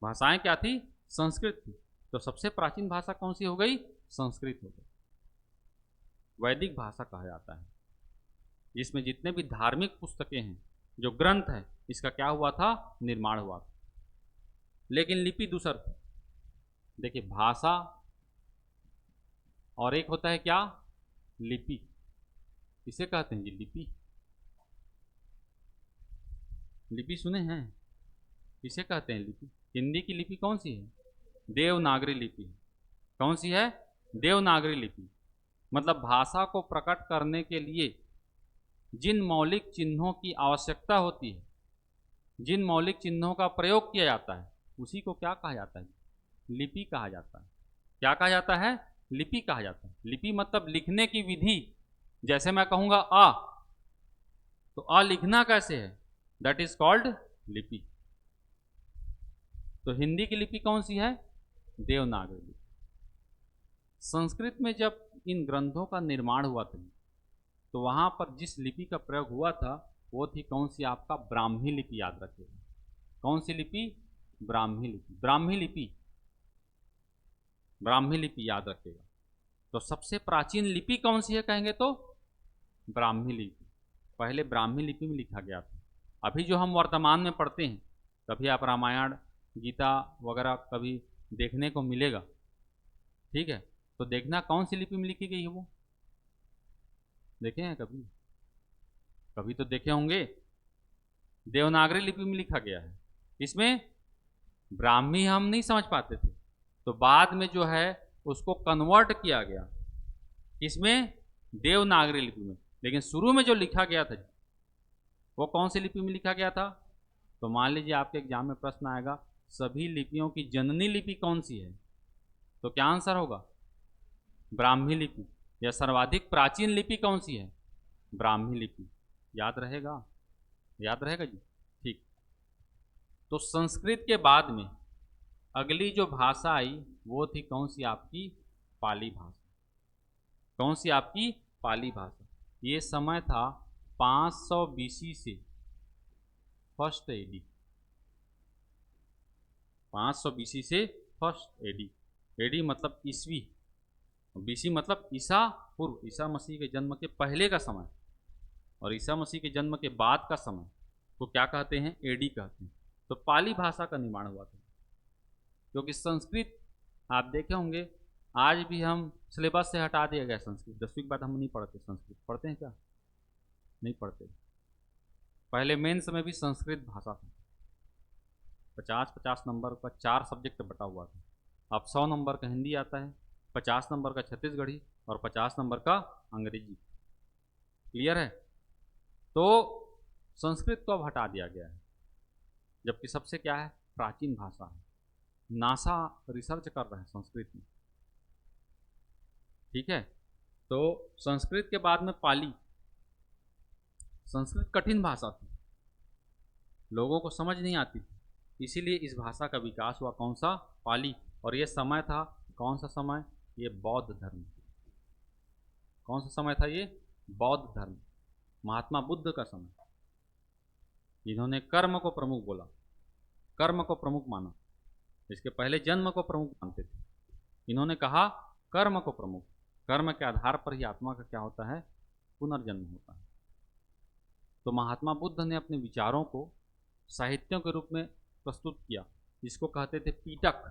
भाषाएं क्या थी? संस्कृत थी। तो सबसे प्राचीन भाषा कौन सी हो गई? संस्कृत हो गई। वैदिक भाषा कहा जाता है, जिसमें जितने भी धार्मिक पुस्तकें हैं, जो ग्रंथ है, इसका क्या हुआ था? निर्माण हुआ था। लेकिन लिपि दूसर थी। देखिए, भाषा और एक होता है क्या? लिपि। किसे कहते हैं जी? लिपि। लिपि सुने हैं? किसे कहते हैं लिपि? हिंदी की लिपि कौन सी है? देवनागरी लिपि। कौन सी है? देवनागरी लिपि। मतलब भाषा को प्रकट करने के लिए जिन मौलिक चिन्हों की आवश्यकता होती है, जिन मौलिक चिन्हों का प्रयोग किया जाता है, उसी को क्या कहा जाता है? लिपि कहा जाता है। क्या कहा जाता है? लिपि कहा जाता है। लिपि मतलब लिखने की विधि। जैसे मैं कहूँगा आ, तो आ लिखना कैसे है? दैट इज कॉल्ड लिपि। तो हिंदी की लिपि कौन सी है? देवनागरी लिपि। संस्कृत में जब इन ग्रंथों का निर्माण हुआ था तो वहाँ पर जिस लिपि का प्रयोग हुआ था वो थी कौन सी? आपका ब्राह्मी लिपि, याद रखिएगा। कौन सी लिपि? ब्राह्मी लिपि। ब्राह्मी लिपि, ब्राह्मी लिपि याद रखिएगा। तो सबसे प्राचीन लिपि कौन सी है कहेंगे तो ब्राह्मी लिपि। पहले ब्राह्मी लिपि में लिखा गया था। अभी जो हम वर्तमान में पढ़ते हैं, कभी आप रामायण, गीता वगैरह कभी देखने को मिलेगा, ठीक है, तो देखना कौन सी लिपि में लिखी गई है वो देखे हैं कभी? कभी तो देखे होंगे। देवनागरी लिपि में लिखा गया है। इसमें ब्राह्मी हम नहीं समझ पाते थे, तो बाद में जो है उसको कन्वर्ट किया गया, इसमें देवनागरी लिपि में। लेकिन शुरू में जो लिखा गया था वो कौन सी लिपि में लिखा गया था? तो मान लीजिए आपके एग्जाम में प्रश्न आएगा सभी लिपियों की जननी लिपि कौन सी है, तो क्या आंसर होगा? ब्राह्मी लिपि। या सर्वाधिक प्राचीन लिपि कौन सी है? ब्राह्मी लिपि। याद रहेगा? याद रहेगा जी? ठीक। तो संस्कृत के बाद में अगली जो भाषा आई वो थी कौन सी? आपकी पाली भाषा। कौन सी? आपकी पाली भाषा। ये समय था 500 बीसी से फर्स्ट एडी। 500 बीसी से फर्स्ट एडी। एडी मतलब ईस्वी, बीसी मतलब ईसा पूर्व, ईसा मसीह के जन्म के पहले का समय, और ईसा मसीह के जन्म के बाद का समय को क्या कहते हैं? एडी कहते हैं। तो पाली भाषा का निर्माण हुआ था। क्योंकि संस्कृत आप देखे होंगे आज भी हम सिलेबस से हटा दिया गया संस्कृत। 10वीं के बाद हम नहीं पढ़ते संस्कृत। पढ़ते हैं क्या? नहीं पढ़ते। पहले मेंस में भी संस्कृत भाषा था। 50-50 नंबर का 4 सब्जेक्ट बटा हुआ था। अब 100 नंबर का हिंदी आता है, 50 नंबर का छत्तीसगढ़ी और 50 नंबर का अंग्रेजी। क्लियर है? तो संस्कृत को अब हटा दिया गया है, जबकि सबसे क्या है? प्राचीन भाषा है। नासा रिसर्च कर रहा है संस्कृत में, ठीक है। तो संस्कृत के बाद में पाली। संस्कृत कठिन भाषा थी, लोगों को समझ नहीं आती थी, इसीलिए इस भाषा का विकास हुआ। कौन सा? पाली। और ये समय था कौन सा समय? ये बौद्ध धर्म। कौन सा समय था ये? बौद्ध धर्म, महात्मा बुद्ध का समय। इन्होंने कर्म को प्रमुख बोला, कर्म को प्रमुख माना। इसके पहले जन्म को प्रमुख मानते थे, इन्होंने कहा कर्म को प्रमुख। कर्म के आधार पर ही आत्मा का क्या होता है? पुनर्जन्म होता है। तो महात्मा बुद्ध ने अपने विचारों को साहित्यों के रूप में प्रस्तुत किया, जिसको कहते थे पीटक।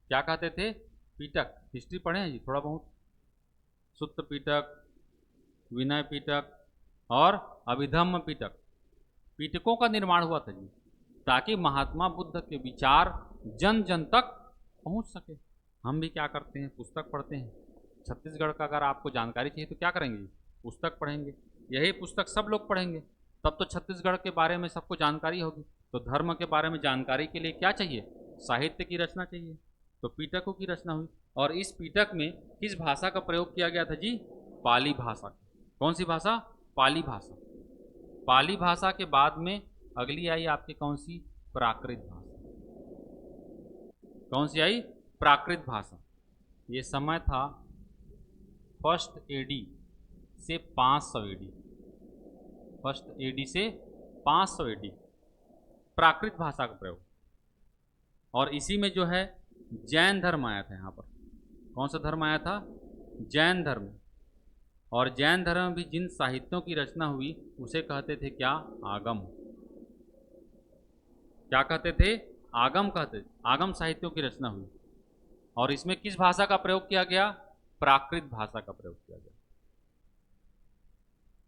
क्या कहते थे? पीटक। हिस्ट्री पढ़े हैं जी थोड़ा बहुत? सुत्त पीटक, विनय पीटक और अभिधम्म पीटक। पीटकों का निर्माण हुआ था जी, ताकि महात्मा बुद्ध के विचार जन जन तक पहुंच सके। हम भी क्या करते हैं? पुस्तक पढ़ते हैं। छत्तीसगढ़ का अगर आपको जानकारी चाहिए तो क्या करेंगे? पुस्तक पढ़ेंगे। यही पुस्तक सब लोग पढ़ेंगे, तब तो छत्तीसगढ़ के बारे में सबको जानकारी होगी। तो धर्म के बारे में जानकारी के लिए क्या चाहिए? साहित्य की रचना चाहिए। तो पीटकों की रचना हुई, और इस पीटक में किस भाषा का प्रयोग किया गया था जी? पाली भाषा। कौन सी भाषा? पाली भाषा। पाली भाषा के बाद में अगली आई आपकी कौन सी? प्राकृत भाषा। कौन सी आई? प्राकृत भाषा। ये समय था फर्स्ट एडी से 500 एडी। फर्स्ट एडी से 500 एडी प्राकृत भाषा का प्रयोग। और इसी में जो है जैन धर्म आया था यहाँ पर। कौन सा धर्म आया था? जैन धर्म। और जैन धर्म में भी जिन साहित्यों की रचना हुई उसे कहते थे क्या? आगम। क्या कहते थे? आगम कहते थे। आगम साहित्यों की रचना हुई, और इसमें किस भाषा का प्रयोग किया गया? प्राकृत भाषा का प्रयोग किया गया।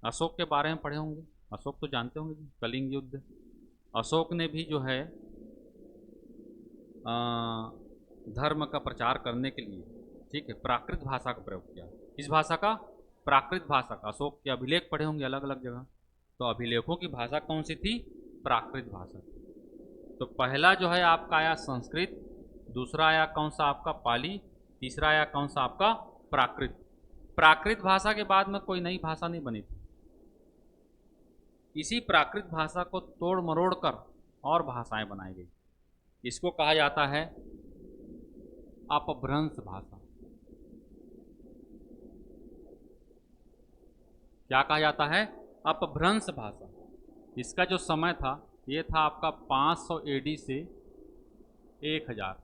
अशोक के बारे में पढ़े होंगे, अशोक तो जानते होंगे जी, कलिंग युद्ध। अशोक ने भी जो है धर्म का प्रचार करने के लिए, ठीक है, प्राकृत भाषा का प्रयोग किया। किस भाषा का? प्राकृत भाषा का। अशोक के अभिलेख पढ़े होंगे अलग अलग जगह, तो अभिलेखों की भाषा कौन सी थी? प्राकृत भाषा। तो पहला जो है आपका आया संस्कृत, दूसरा आया कौन सा आपका? पाली, तीसरा आया कौन सा आपका? प्राकृत। प्राकृत भाषा के बाद में कोई नई भाषा नहीं बनी थी। इसी प्राकृत भाषा को तोड़ मरोड़ कर और भाषाएं बनाई गई। इसको कहा जाता है अपभ्रंश भाषा। क्या कहा जाता है? अपभ्रंश भाषा। इसका जो समय था ये था आपका 500 एडी से 1000।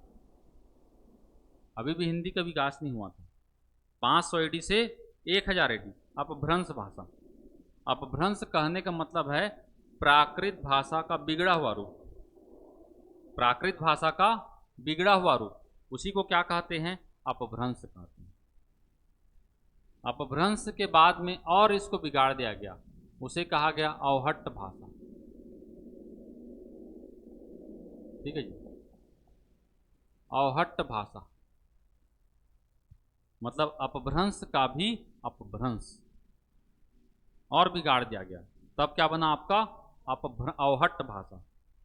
अभी भी हिंदी का विकास नहीं हुआ था। 500 एडी से 1000 एडी अपभ्रंश भाषा। अपभ्रंश कहने का मतलब है प्राकृत भाषा का बिगड़ा हुआ रूप। प्राकृत भाषा का बिगड़ा हुआ रूप, उसी को क्या कहते हैं? अपभ्रंश कहते हैं। अपभ्रंश के बाद में और इसको बिगाड़ दिया गया, उसे कहा गया अवहट्ट भाषा। ठीक है जी, अवहट्ट भाषा मतलब अपभ्रंश का भी अपभ्रंश और बिगाड़ दिया गया। तब क्या बना आपका? अवहट्ट भाषा।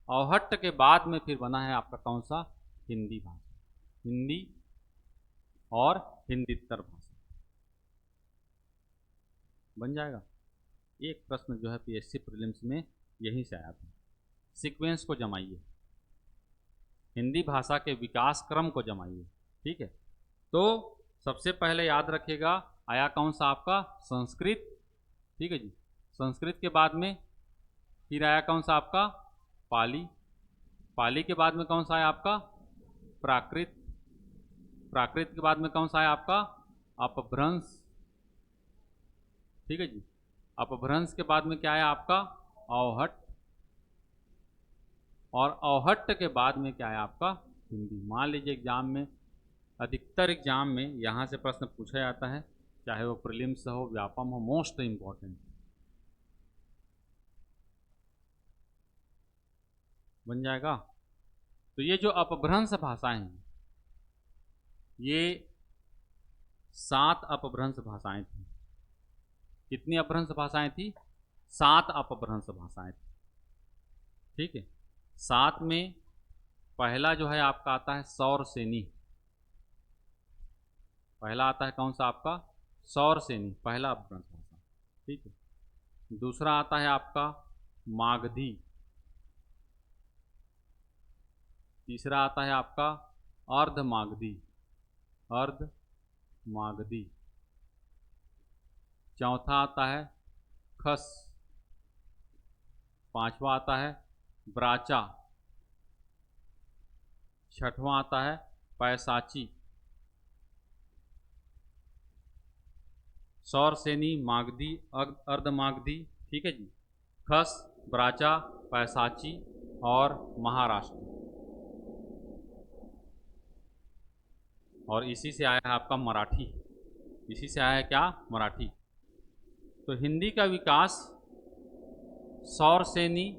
अवहट्ट के बाद में फिर बना है आपका कौन सा? हिंदी भाषा। हिंदी और हिंदीतर भाषा बन जाएगा। एक प्रश्न जो है पीएससी प्रीलिम्स में यहीं से आया था। सीक्वेंस को जमाइए, हिंदी भाषा के विकास क्रम को जमाइए। ठीक है, तो सबसे पहले याद रखिएगा आया कौन सा आपका? संस्कृत। ठीक है जी, संस्कृत के बाद में फिर आया कौन सा आपका? पाली। पाली के बाद में कौन सा आया आपका? प्राकृत। प्राकृत के बाद में कौन सा आया आपका? अपभ्रंश। ठीक है जी, अपभ्रंश के बाद में क्या आया आपका? अवहट्ट। और अवहट्ट के बाद में क्या आया आपका? हिंदी। मान लीजिए एग्जाम में, अधिकतर एग्जाम में यहाँ से प्रश्न पूछा जाता है, चाहे वो प्रीलिम्स हो, व्यापम हो, मोस्ट इम्पॉर्टेंट बन जाएगा। तो ये जो अपभ्रंश भाषाएं हैं, ये 7 अपभ्रंश भाषाएं थी। कितनी अपभ्रंश भाषाएं थी? 7 अपभ्रंश भाषाएं थी। ठीक है, 7 में पहला जो है आपका आता है सौरसेनी। पहला आता है कौन सा आपका? सौरसेनी, पहला अपभ्रंश भाषा। ठीक है, दूसरा आता है आपका मागधी। तीसरा आता है आपका अर्धमागधी। अर्धमागधी। चौथा आता है खस। पांचवा आता है ब्राचा। छठवां आता है पैसाची। सौरसेनी, मागधी, अर्धमागधी, ठीक है जी, खस, ब्राचा, पैसाची और महाराष्ट्र। और इसी से आया है आपका मराठी। इसी से आया है क्या? मराठी। तो हिंदी का विकास सौरसेनी,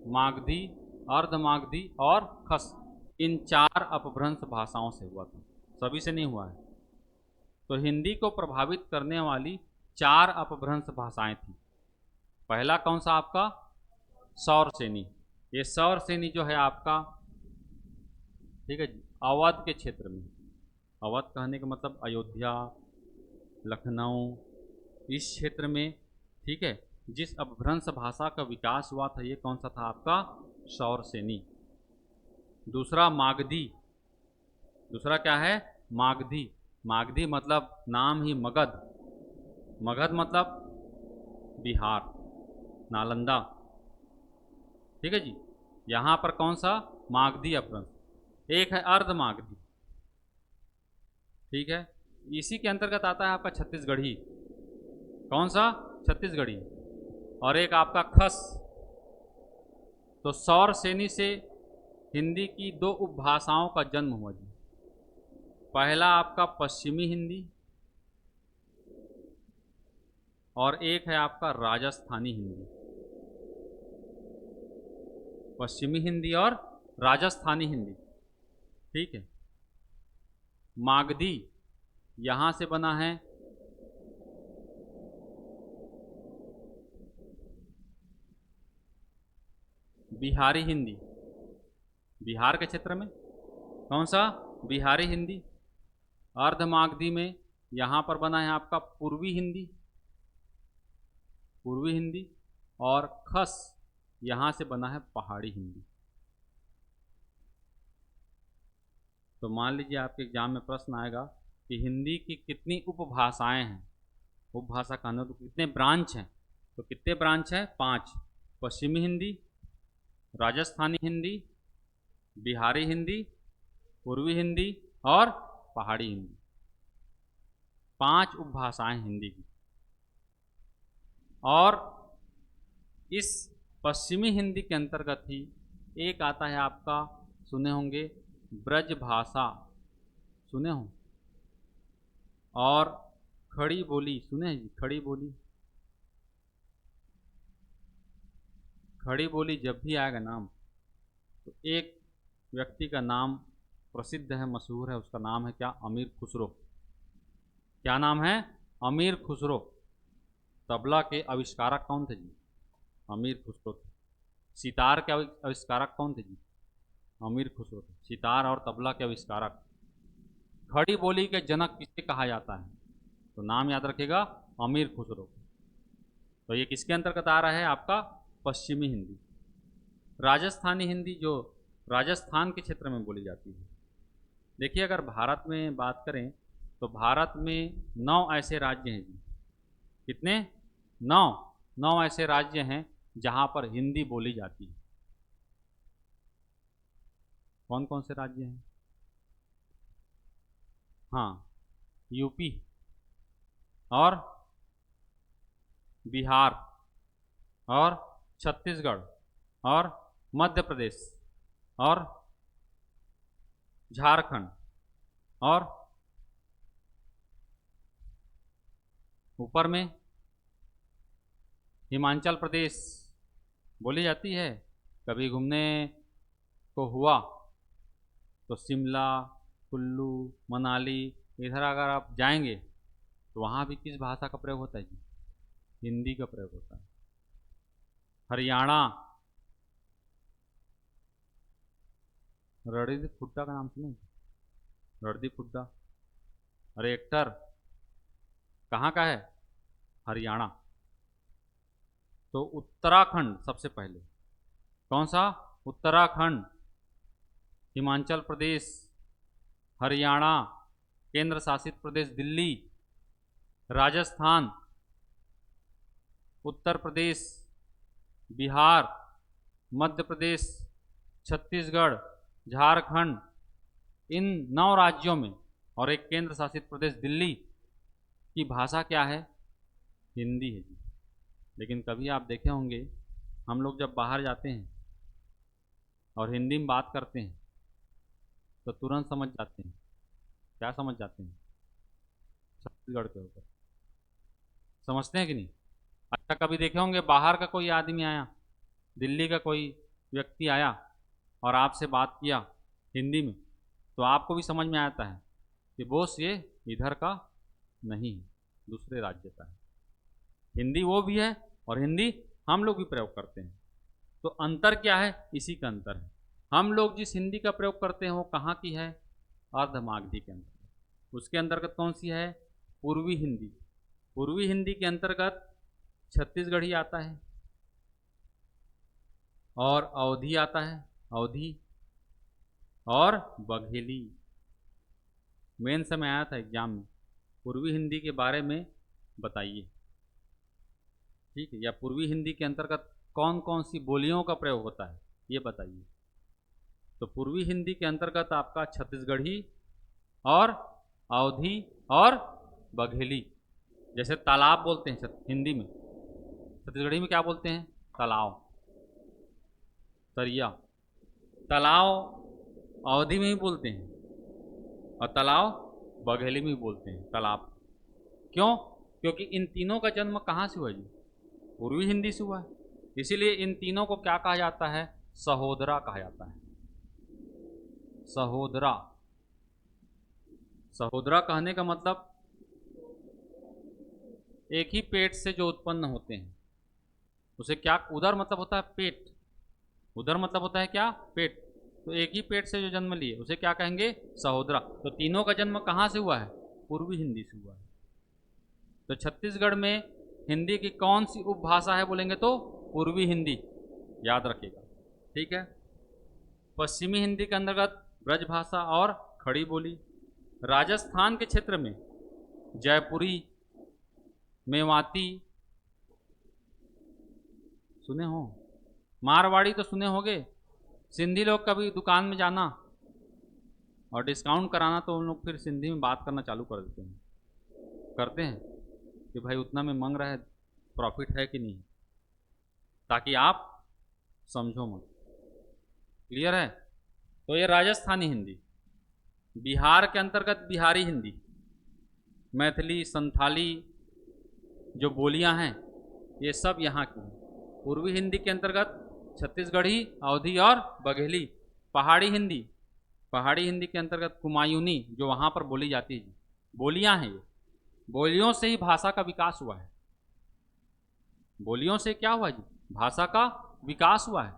मागधी, अर्धमागधी और खस, इन 4 अपभ्रंश भाषाओं से हुआ था, सभी से नहीं हुआ है। तो हिंदी को प्रभावित करने वाली 4 अपभ्रंश भाषाएं थी। पहला कौन सा आपका? सौरसेनी। ये सौरसेनी जो है आपका, ठीक है जी, अवध के क्षेत्र में, अवध कहने का मतलब अयोध्या, लखनऊ, इस क्षेत्र में, ठीक है, जिस अपभ्रंश भाषा का विकास हुआ था ये कौन सा था आपका? सौरसेनी। दूसरा मागधी। दूसरा क्या है? मागधी। मागधी मतलब नाम ही मगध। मगध मतलब बिहार, नालंदा। ठीक है जी, यहाँ पर कौन सा? मागधी अपभ्रंश। एक है अर्धमागधी। ठीक है, इसी के अंतर्गत आता है आपका छत्तीसगढ़ी। कौन सा? छत्तीसगढ़ी। और एक आपका खस। तो सौरसेनी से हिंदी की 2 उपभाषाओं का जन्म हुआ जी। पहला आपका पश्चिमी हिंदी और एक है आपका राजस्थानी हिंदी। पश्चिमी हिंदी और राजस्थानी हिंदी। ठीक है, मागधी यहां से बना है बिहारी हिंदी। बिहार के क्षेत्र में कौन सा? बिहारी हिंदी। अर्धमागधी में यहां पर बना है आपका पूर्वी हिंदी। पूर्वी हिंदी। और खस यहां से बना है पहाड़ी हिंदी। तो मान लीजिए आपके एग्जाम में प्रश्न आएगा कि हिंदी की कितनी उपभाषाएं हैं। उपभाषा कहने तो कितने ब्रांच हैं, तो कितने ब्रांच हैं? 5। पश्चिमी हिंदी, राजस्थानी हिंदी, बिहारी हिंदी, पूर्वी हिंदी और पहाड़ी हिंदी। 5 उपभाषाएं हिंदी की। और इस पश्चिमी हिंदी के अंतर्गत ही एक आता है आपका, सुने होंगे, ब्रज भाषा, सुने हो, और खड़ी बोली, सुने हैं जी? खड़ी बोली, खड़ी बोली जब भी आएगा नाम तो एक व्यक्ति का नाम प्रसिद्ध है, मशहूर है, उसका नाम है क्या? अमीर खुसरो। क्या नाम है? अमीर खुसरो। तबला के आविष्कारक कौन थे जी? अमीर खुसरो थे। सितार के आविष्कारक कौन थे जी? अमीर खुसरो थे। सितार और तबला के आविष्कारक। खड़ी बोली के जनक किसे कहा जाता है? तो नाम याद रखिएगा, अमीर खुसरो। तो ये किसके अंतर्गत आ रहा है? आपका पश्चिमी हिंदी। राजस्थानी हिंदी जो राजस्थान के क्षेत्र में बोली जाती है। देखिए, अगर भारत में बात करें तो भारत में 9 ऐसे राज्य हैं जी। कितने? 9 ऐसे राज्य हैं जहां पर हिंदी बोली जाती है। कौन कौन से राज्य हैं? हाँ, यूपी और बिहार और छत्तीसगढ़ और मध्य प्रदेश और झारखंड और ऊपर में हिमाचल प्रदेश बोली जाती है। कभी घूमने को हुआ तो शिमला, कुल्लू, मनाली, इधर अगर आप जाएंगे तो वहाँ भी किस भाषा का प्रयोग होता है जी? हिंदी का प्रयोग होता है। हरियाणा, रणदीप हुड्डा का नाम सुने? रणदीप हुड्डा, अरे एक्टर, कहाँ का है? हरियाणा। तो उत्तराखंड सबसे पहले, कौन सा? उत्तराखंड, हिमाचल प्रदेश, हरियाणा, केंद्र शासित प्रदेश दिल्ली, राजस्थान, उत्तर प्रदेश, बिहार, मध्य प्रदेश, छत्तीसगढ़, झारखंड, इन 9 राज्यों में और एक केंद्र शासित प्रदेश दिल्ली की भाषा क्या है? हिंदी है जी। लेकिन कभी आप देखे होंगे, हम लोग जब बाहर जाते हैं और हिंदी में बात करते हैं तो तुरंत समझ जाते हैं। क्या समझ जाते हैं? छत्तीसगढ़ के होकर समझते हैं कि नहीं? अच्छा, कभी देखे होंगे बाहर का कोई आदमी आया, दिल्ली का कोई व्यक्ति आया और आपसे बात किया हिंदी में, तो आपको भी समझ में आता है कि बोस ये इधर का नहीं है, दूसरे राज्य का है। हिंदी वो भी है और हिंदी हम लोग भी प्रयोग करते हैं। तो अंतर क्या है? इसी का अंतर है। हम लोग जिस हिंदी का प्रयोग करते हैं वो कहाँ की है? अर्धमागधी के अंतर्गत। उसके अंतर्गत कौन सी है? पूर्वी हिंदी। पूर्वी हिंदी के अंतर्गत छत्तीसगढ़ी आता है और अवधी आता है, अवधी और बघेली। मेन समय आया था एग्जाम में, पूर्वी हिंदी के बारे में बताइए, ठीक है, या पूर्वी हिंदी के अंतर्गत कौन कौन सी बोलियों का प्रयोग होता है ये बताइए। तो पूर्वी हिंदी के अंतर्गत आपका छत्तीसगढ़ी और अवधी और बघेली। जैसे तालाब बोलते हैं हिंदी में, छत्तीसगढ़ी में क्या बोलते हैं? तालाब, तरिया। तालाब अवधी में भी बोलते हैं और तालाब बघेली में भी बोलते हैं तालाब। क्यों? क्योंकि इन तीनों का जन्म कहाँ से हुआ जी? पूर्वी हिंदी से हुआ है। इसीलिए इन तीनों को क्या कहा जाता है? सहोदरा कहा जाता है। सहोदरा। सहोदरा कहने का मतलब एक ही पेट से जो उत्पन्न होते हैं उसे क्या? उदर मतलब होता है पेट, उदर मतलब होता है क्या? पेट। तो एक ही पेट से जो जन्म लिए उसे क्या कहेंगे? सहोदरा। तो तीनों का जन्म कहाँ से हुआ है? पूर्वी हिंदी से हुआ है। तो छत्तीसगढ़ में हिंदी की कौन सी उपभाषा है बोलेंगे तो पूर्वी हिंदी, याद रखिएगा, ठीक है। पश्चिमी हिंदी के अंतर्गत ब्रजभाषा और खड़ी बोली। राजस्थान के क्षेत्र में जयपुरी, मेवाती सुने हो, मारवाड़ी तो सुने होंगे। सिंधी लोग कभी दुकान में जाना और डिस्काउंट कराना तो उन लोग फिर सिंधी में बात करना चालू कर देते हैं, करते हैं कि भाई उतना में मांग रहा है, प्रॉफिट है कि नहीं, ताकि आप समझो मत। क्लियर है? तो ये राजस्थानी हिंदी। बिहार के अंतर्गत बिहारी हिंदी, मैथिली, संथाली जो बोलियां हैं ये सब यहाँ की हैं। पूर्वी हिंदी के अंतर्गत छत्तीसगढ़ी, अवधी और बघेली। पहाड़ी हिंदी, पहाड़ी हिंदी के अंतर्गत कुमायूनी जो वहाँ पर बोली जाती है, बोलियां हैं ये। बोलियों से ही भाषा का विकास हुआ है। बोलियों से क्या हुआ जी? भाषा का विकास हुआ है।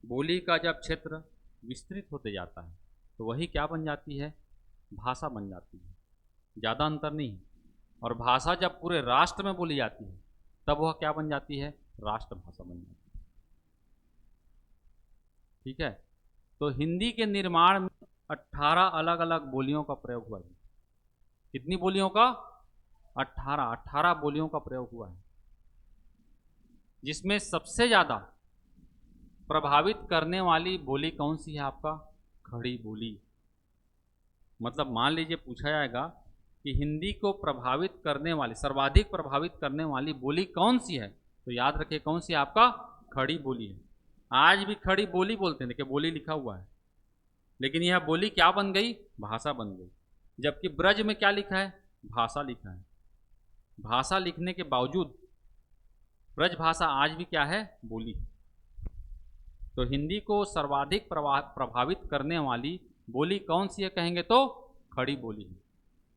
बोली का जब क्षेत्र विस्तृत होते जाता है तो वही क्या बन जाती है? भाषा बन जाती है। ज़्यादा अंतर नहीं है। और भाषा जब पूरे राष्ट्र में बोली जाती है तब वह क्या बन जाती है? राष्ट्रभाषा बन जाती है। ठीक है? तो हिंदी के निर्माण में 18 अलग अलग बोलियों का प्रयोग हुआ है। कितनी बोलियों का? 18 बोलियों का प्रयोग हुआ है, जिसमें सबसे ज़्यादा प्रभावित करने वाली बोली कौन सी है आपका? खड़ी बोली। मतलब मान लीजिए पूछा जाएगा कि हिंदी को प्रभावित करने वाली, सर्वाधिक प्रभावित करने वाली बोली कौन सी है, तो याद रखिए कौन सी? आपका खड़ी बोली है। आज भी खड़ी बोली बोलते हैं, देखिए बोली लिखा हुआ है, लेकिन यह बोली क्या बन गई? भाषा बन गई। जबकि ब्रज में क्या लिखा है? भाषा लिखा है। भाषा लिखने के बावजूद ब्रज भाषा आज भी क्या है? बोली। तो हिंदी को सर्वाधिक प्रभावित करने वाली बोली कौन सी है कहेंगे तो खड़ी बोली है।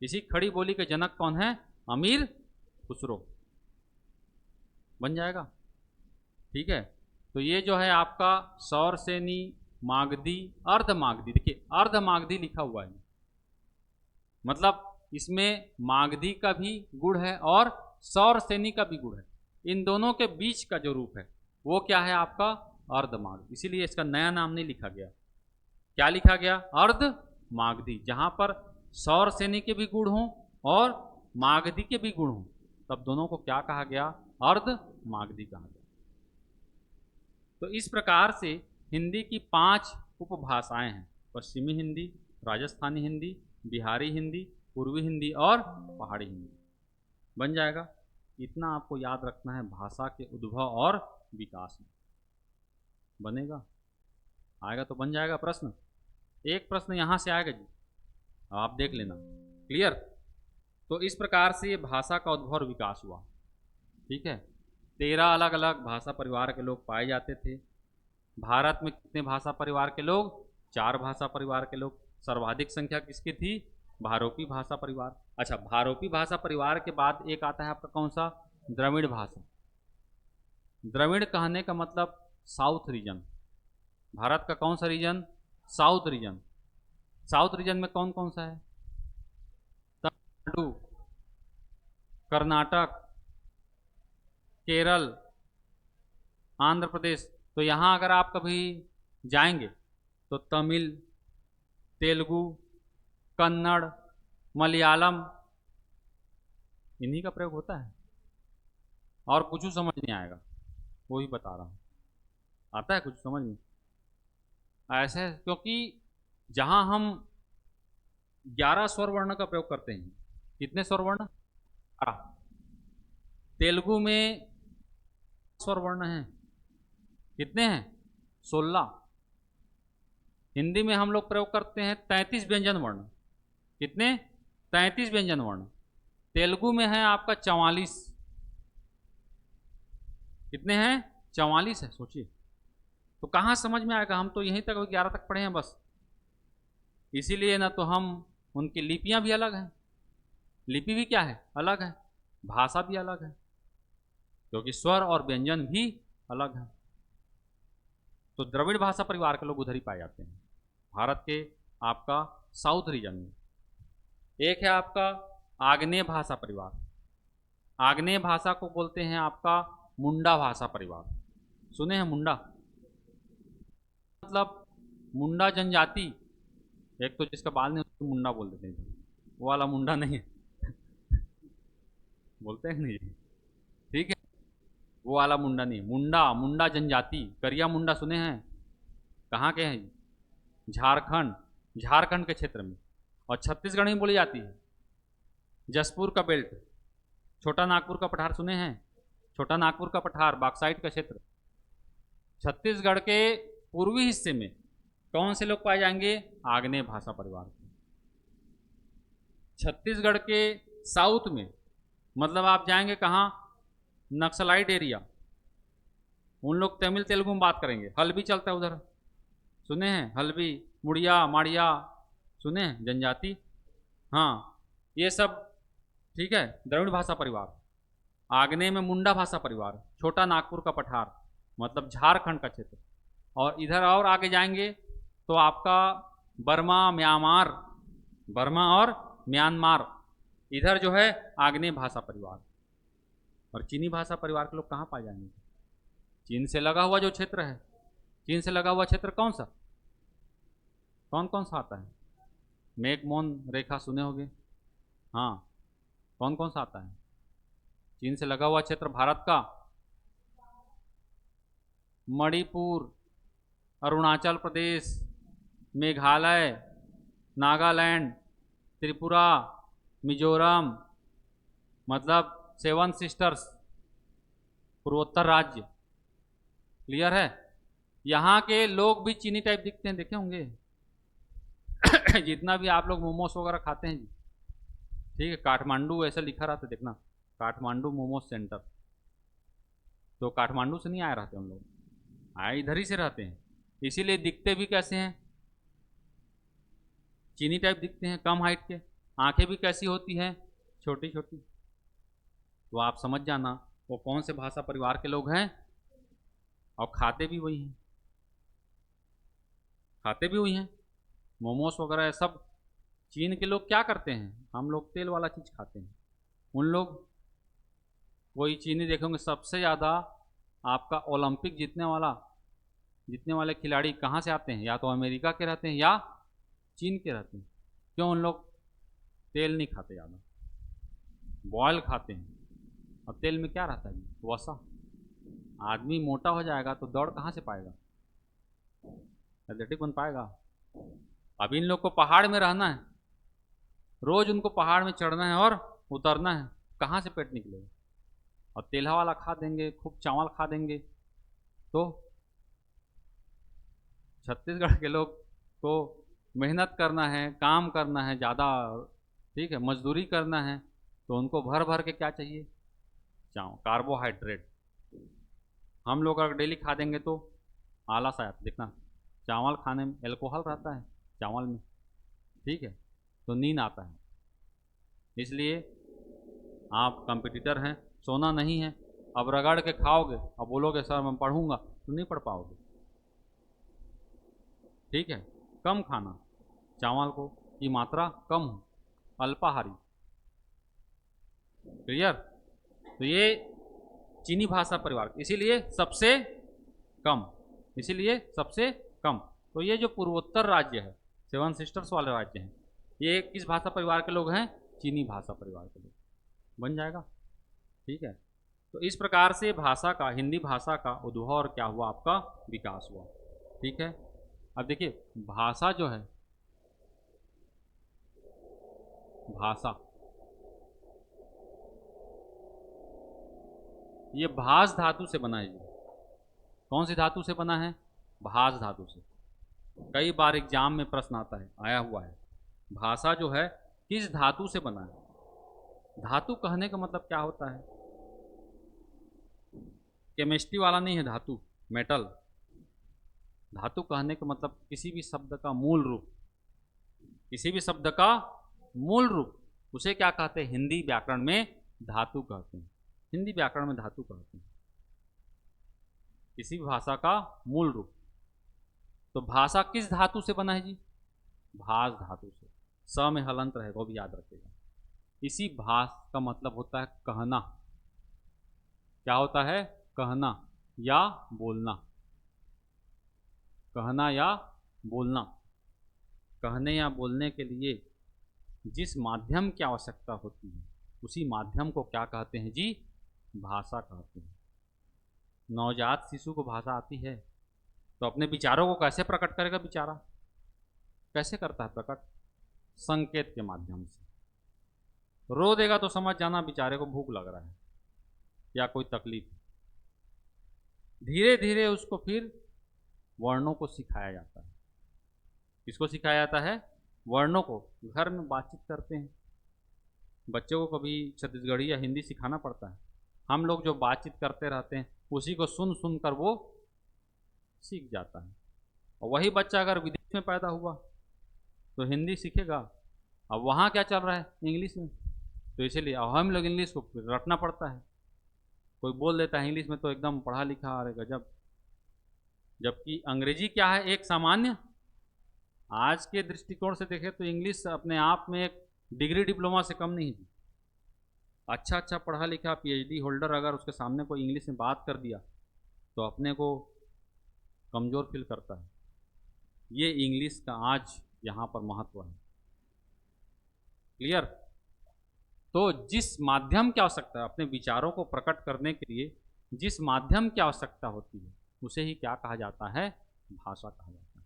इसी खड़ी बोली के जनक कौन है? अमीर खुसरो। बन जाएगा? ठीक है। तो ये जो है आपका सौरसेनी, मागधी, अर्धमागधी। देखिए अर्धमागधी लिखा हुआ है, मतलब इसमें मागधी का भी गुण है और सौरसेनी का भी गुण है। इन दोनों के बीच का जो रूप है वो क्या है आपका? अर्धमागधी। इसीलिए इसका नया नाम नहीं लिखा गया। क्या लिखा गया? अर्धमागधी। जहां पर सौरसेनी के भी गुण हों और मागधी के भी गुण हों, तब दोनों को क्या कहा गया? अर्धमागधी कहा गया। तो इस प्रकार से हिंदी की 5 उपभाषाएं हैं: पश्चिमी हिंदी, राजस्थानी हिंदी, बिहारी हिंदी, पूर्वी हिंदी और पहाड़ी हिंदी। बन जाएगा? इतना आपको याद रखना है भाषा के उद्भव और विकास में। बनेगा? आएगा तो बन जाएगा प्रश्न। एक प्रश्न यहाँ से आएगा जी, आप देख लेना। क्लियर? तो इस प्रकार से ये भाषा का उद्भव और विकास हुआ। ठीक है। 13 अलग अलग भाषा परिवार के लोग पाए जाते थे। भारत में कितने भाषा परिवार के लोग? 4 भाषा परिवार के लोग। सर्वाधिक संख्या किसकी थी? भारोपी भाषा परिवार। अच्छा, भारोपी भाषा परिवार के बाद एक आता है आपका कौन सा? द्रविड़ भाषा। द्रविड़ कहने का मतलब साउथ रीजन। भारत का कौन सा region? South region. South region में कौन कौन सा है? तमिलनाडु, कर्नाटक, केरल, आंध्र प्रदेश। तो यहाँ अगर आप कभी जाएंगे तो तमिल, तेलुगु, कन्नड़, मलयालम, इन्हीं का प्रयोग होता है। और कुछ समझ नहीं आएगा, वो ही बता रहा हूँ। आता है कुछ समझ में? ऐसे क्योंकि जहाँ हम 11 स्वर वर्ण का प्रयोग करते हैं। कितने स्वर वर्ण? 12। तेलुगु में स्वर वर्ण हैं, कितने हैं? 16। हिंदी में हम लोग प्रयोग करते हैं 33 व्यंजन वर्ण। कितने? 33 व्यंजन वर्ण। तेलुगु में है आपका 44। कितने हैं? 44 है। सोचिए, तो कहाँ समझ में आएगा? हम तो यहीं तक 11 तक पढ़े हैं बस। इसीलिए ना तो हम, उनकी लिपियां भी अलग हैं। लिपि भी क्या है? अलग है। भाषा भी अलग है, क्योंकि स्वर और व्यंजन भी अलग है। तो द्रविड़ भाषा परिवार के लोग उधर ही पाए जाते हैं, भारत के आपका साउथ रीजन में। एक है आपका आग्नेय भाषा परिवार। आग्नेय भाषा को बोलते हैं आपका मुंडा भाषा परिवार। सुने हैं मुंडा? मतलब मुंडा जनजाति एक तो जिसका बाल नहीं उसको मुंडा बोल देते हैं, वो वाला मुंडा नहीं है। बोलते हैं नहीं, ठीक है, वो वाला मुंडा नहीं, मुंडा, मुंडा जनजाति, करिया मुंडा सुने हैं? कहाँ के हैं? झारखंड, झारखंड के क्षेत्र में, और छत्तीसगढ़ में बोली जाती है। जसपुर का बेल्ट, छोटा नागपुर का पठार सुने हैं? छोटा नागपुर का पठार, बॉक्साइट का क्षेत्र। छत्तीसगढ़ के पूर्वी हिस्से में कौन से लोग पाए जाएंगे? आग्नेय भाषा परिवार। छत्तीसगढ़ के साउथ में, मतलब आप जाएंगे कहाँ? नक्सलाइट एरिया, उन लोग तमिल तेलुगु में बात करेंगे। हल्बी चलता है उधर, सुने हैं? हल्बी, मुड़िया, माड़िया, सुने हैं? जनजाति, हाँ, ये सब, ठीक है, द्रविड़ भाषा परिवार। आग्नेय में मुंडा भाषा परिवार, छोटा नागपुर का पठार, मतलब झारखंड का क्षेत्र। और इधर और आगे जाएंगे तो आपका बर्मा, म्यांमार, बर्मा और म्यांमार, इधर जो है आग्नेय भाषा परिवार। और चीनी भाषा परिवार के लोग कहाँ पाए जाएंगे? चीन से लगा हुआ जो क्षेत्र है, चीन से लगा हुआ क्षेत्र कौन सा, कौन कौन सा आता है? मेकमोन रेखा सुने होंगे, हाँ, कौन कौन सा आता है? चीन से लगा हुआ क्षेत्र भारत का मणिपुर, अरुणाचल प्रदेश, मेघालय, नागालैंड, त्रिपुरा, मिजोरम, मतलब 7 सिस्टर्स, पूर्वोत्तर राज्य। क्लियर है? यहाँ के लोग भी चीनी टाइप दिखते हैं, देखे होंगे। जितना भी आप लोग मोमोस वगैरह खाते हैं जी, ठीक है, काठमांडू ऐसा लिखा रहता है, देखना, काठमांडू मोमोस सेंटर। तो काठमांडू से नहीं आए रहते हम लोग, आए इधर ही से रहते हैं, इसीलिए दिखते भी कैसे हैं? चीनी टाइप दिखते हैं, कम हाइट के। आंखें भी कैसी होती हैं? छोटी छोटी। तो आप समझ जाना वो कौन से भाषा परिवार के लोग हैं, और खाते भी वही हैं, खाते भी वही हैं, मोमोस वगैरह सब। चीन के लोग क्या करते हैं? हम लोग तेल वाला चीज़ खाते हैं, उन लोग, कोई चीनी देखेंगे सबसे ज़्यादा आपका ओलंपिक जीतने वाले खिलाड़ी कहाँ से आते हैं? या तो अमेरिका के रहते हैं या चीन के रहते हैं। क्यों? उन लोग तेल नहीं खाते ज़्यादा, बॉयल खाते हैं। और तेल में क्या रहता है? वसा। आदमी मोटा हो जाएगा तो दौड़ कहाँ से पाएगा? एथलेटिक बन पाएगा? अब इन लोग को पहाड़ में रहना है, रोज उनको पहाड़ में चढ़ना है और उतरना है, कहाँ से पेट निकलेगा? और तेलहा वाला खा देंगे, खूब चावल खा देंगे, तो छत्तीसगढ़ के लोग को मेहनत करना है, काम करना है ज़्यादा, ठीक है, मजदूरी करना है, तो उनको भर भर के क्या चाहिए? चावल, कार्बोहाइड्रेट। हम लोग अगर डेली खा देंगे तो आलस आया, देखना, चावल खाने में एल्कोहल रहता है चावल में, ठीक है, तो नींद आता है। इसलिए आप कंपटीटर हैं, सोना नहीं है। अब रगड़ के खाओगे और बोलोगे सर मैं पढ़ूंगा, तो नहीं पढ़ पाओगे, ठीक है। कम खाना, चावल को की मात्रा कम हो, अल्पाहारी। क्लियर? तो ये चीनी भाषा परिवार, इसीलिए सबसे कम, इसीलिए सबसे कम। तो ये जो पूर्वोत्तर राज्य है, 7 सिस्टर्स वाले राज्य हैं, ये किस भाषा परिवार के लोग हैं? चीनी भाषा परिवार के लोग। बन जाएगा, ठीक है। तो इस प्रकार से भाषा का, हिंदी भाषा का उद्भव और क्या हुआ, आपका विकास हुआ, ठीक है। अब देखिए, भाषा जो है, भाषा, ये भास धातु से बना है जी। कौन सी धातु से बना है? भास धातु से। कई बार एग्जाम में प्रश्न आता है, आया हुआ है, भाषा जो है किस धातु से बना है? धातु कहने का मतलब क्या होता है? केमिस्ट्री वाला नहीं है धातु, मेटल। धातु कहने का मतलब किसी भी शब्द का मूल रूप, किसी भी शब्द का मूल रूप, उसे क्या कहते हैं? हिंदी व्याकरण में धातु कहते हैं, हिंदी व्याकरण में धातु कहते हैं, किसी भी भाषा का मूल रूप। तो भाषा किस धातु से बना है जी? भास धातु से। स में हलंत रहेगा, वो भी याद रखिएगा। इसी भास का मतलब होता है कहना। क्या होता है? कहना या बोलना, कहना या बोलना। कहने या बोलने के लिए जिस माध्यम की आवश्यकता होती है उसी माध्यम को क्या कहते हैं जी? भाषा कहते हैं। नवजात शिशु को भाषा आती है तो अपने विचारों को कैसे प्रकट करेगा? बेचारा कैसे करता है प्रकट? संकेत के माध्यम से। रो देगा तो समझ जाना बेचारे को भूख लग रहा है या कोई तकलीफ। धीरे धीरे उसको फिर वर्णों को सिखाया जाता है। किसको सिखाया जाता है? वर्णों को। घर में बातचीत करते हैं, बच्चों को कभी छत्तीसगढ़ी या हिंदी सिखाना पड़ता है। हम लोग जो बातचीत करते रहते हैं उसी को सुन सुन कर वो सीख जाता है। और वही बच्चा अगर विदेश में पैदा हुआ तो हिंदी सीखेगा। अब वहाँ क्या चल रहा है? इंग्लिश में। तो इसीलिए हम लोग इंग्लिश को रटना पड़ता है। कोई बोल देता है इंग्लिश में तो एकदम पढ़ा लिखा अरे गजब, जबकि अंग्रेजी क्या है? एक सामान्य। आज के दृष्टिकोण से देखें तो इंग्लिश अपने आप में एक डिग्री डिप्लोमा से कम नहीं है। अच्छा पढ़ा लिखा पीएचडी होल्डर अगर उसके सामने कोई इंग्लिश में बात कर दिया तो अपने को कमज़ोर फील करता है। ये इंग्लिश का आज यहाँ पर महत्व है। क्लियर? तो जिस माध्यम की आवश्यकता है, अपने विचारों को प्रकट करने के लिए जिस माध्यम की आवश्यकता होती है उसे ही क्या कहा जाता है? भाषा कहा जाता है।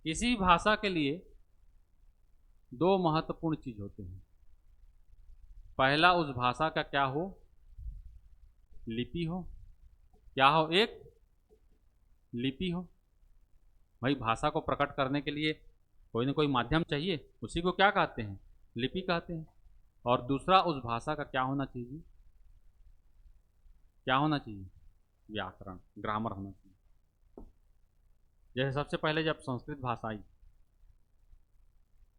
किसी भाषा के लिए दो महत्वपूर्ण चीज होते हैं। पहला, उस भाषा का क्या हो? लिपि हो। क्या हो? एक लिपि हो। भाई भाषा को प्रकट करने के लिए कोई ना कोई माध्यम चाहिए, उसी को क्या कहते हैं? लिपि कहते हैं। और दूसरा, उस भाषा का क्या होना चाहिए? क्या होना चाहिए? व्याकरण, ग्रामर होना चाहिए। जैसे सबसे पहले जब संस्कृत भाषा आई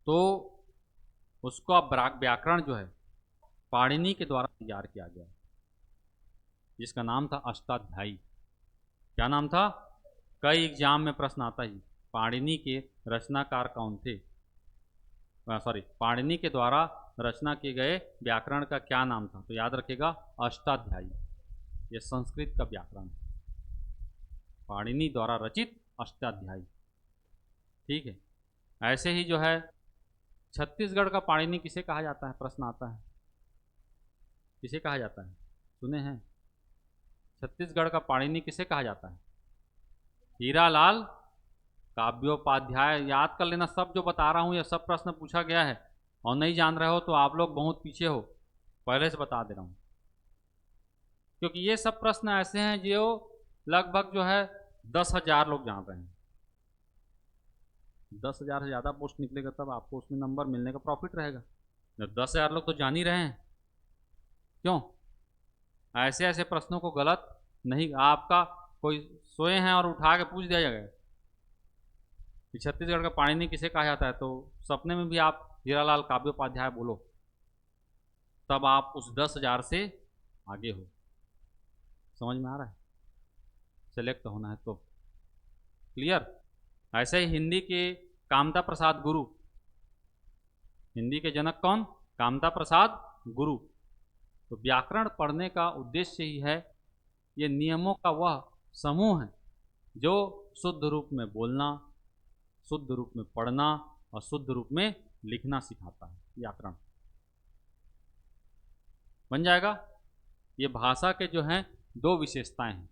तो उसका व्याकरण जो है पाणिनि के द्वारा तैयार किया गया, जिसका नाम था अष्टाध्यायी। क्या नाम था? कई एग्जाम में प्रश्न आता ही, पाणिनि के रचनाकार कौन थे? पाणिनि के द्वारा रचना किए गए व्याकरण का क्या नाम था? तो याद रखिएगा अष्टाध्यायी। यह संस्कृत का व्याकरण है, पाणिनि द्वारा रचित अष्टाध्यायी। ठीक है। ऐसे ही जो है छत्तीसगढ़ का पाणिनि किसे कहा जाता है? प्रश्न आता है, किसे कहा जाता है? सुने हैं? छत्तीसगढ़ का पाणिनि किसे कहा जाता है? हीरालाल काव्योपाध्याय। याद कर लेना, सब जो बता रहा हूँ यह सब प्रश्न पूछा गया है और नहीं जान रहे हो तो आप लोग बहुत पीछे हो, पहले से बता दे रहा हूँ। क्योंकि ये सब प्रश्न ऐसे हैं जो लगभग जो है 10,000 लोग जान रहे हैं। 10,000 से ज़्यादा पोस्ट निकलेगा तब आपको उसमें नंबर मिलने का प्रॉफिट रहेगा। जब 10,000 लोग तो जान ही रहे हैं, क्यों ऐसे ऐसे प्रश्नों को गलत नहीं। आपका कोई सोए हैं और उठा के पूछ दिया जाएगा कि छत्तीसगढ़ का पाणिनि किसे कहा जाता है, तो सपने में भी आप हीरालाल काव्योपाध्याय बोलो, तब आप उस 10,000 से आगे हो। समझ में आ रहा है? सेलेक्ट होना है तो। क्लियर? ऐसे ही हिंदी के कामता प्रसाद गुरु, हिंदी के जनक कौन? कामता प्रसाद गुरु। तो व्याकरण पढ़ने का उद्देश्य ही है, ये नियमों का वह समूह है जो शुद्ध रूप में बोलना, शुद्ध रूप में पढ़ना और शुद्ध रूप में लिखना सिखाता है। व्याकरण बन जाएगा। ये भाषा के जो हैं दो विशेषताएं हैं।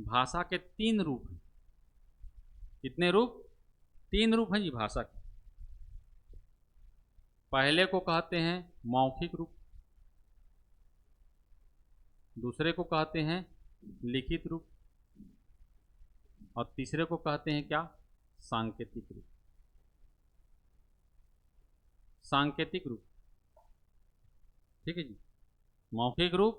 भाषा के 3 रूप हैं। कितने रूप? 3 रूप हैं जी भाषा के। पहले को कहते हैं मौखिक रूप, दूसरे को कहते हैं लिखित रूप और तीसरे को कहते हैं क्या? सांकेतिक रूप। सांकेतिक रूप, ठीक है जी। मौखिक रूप,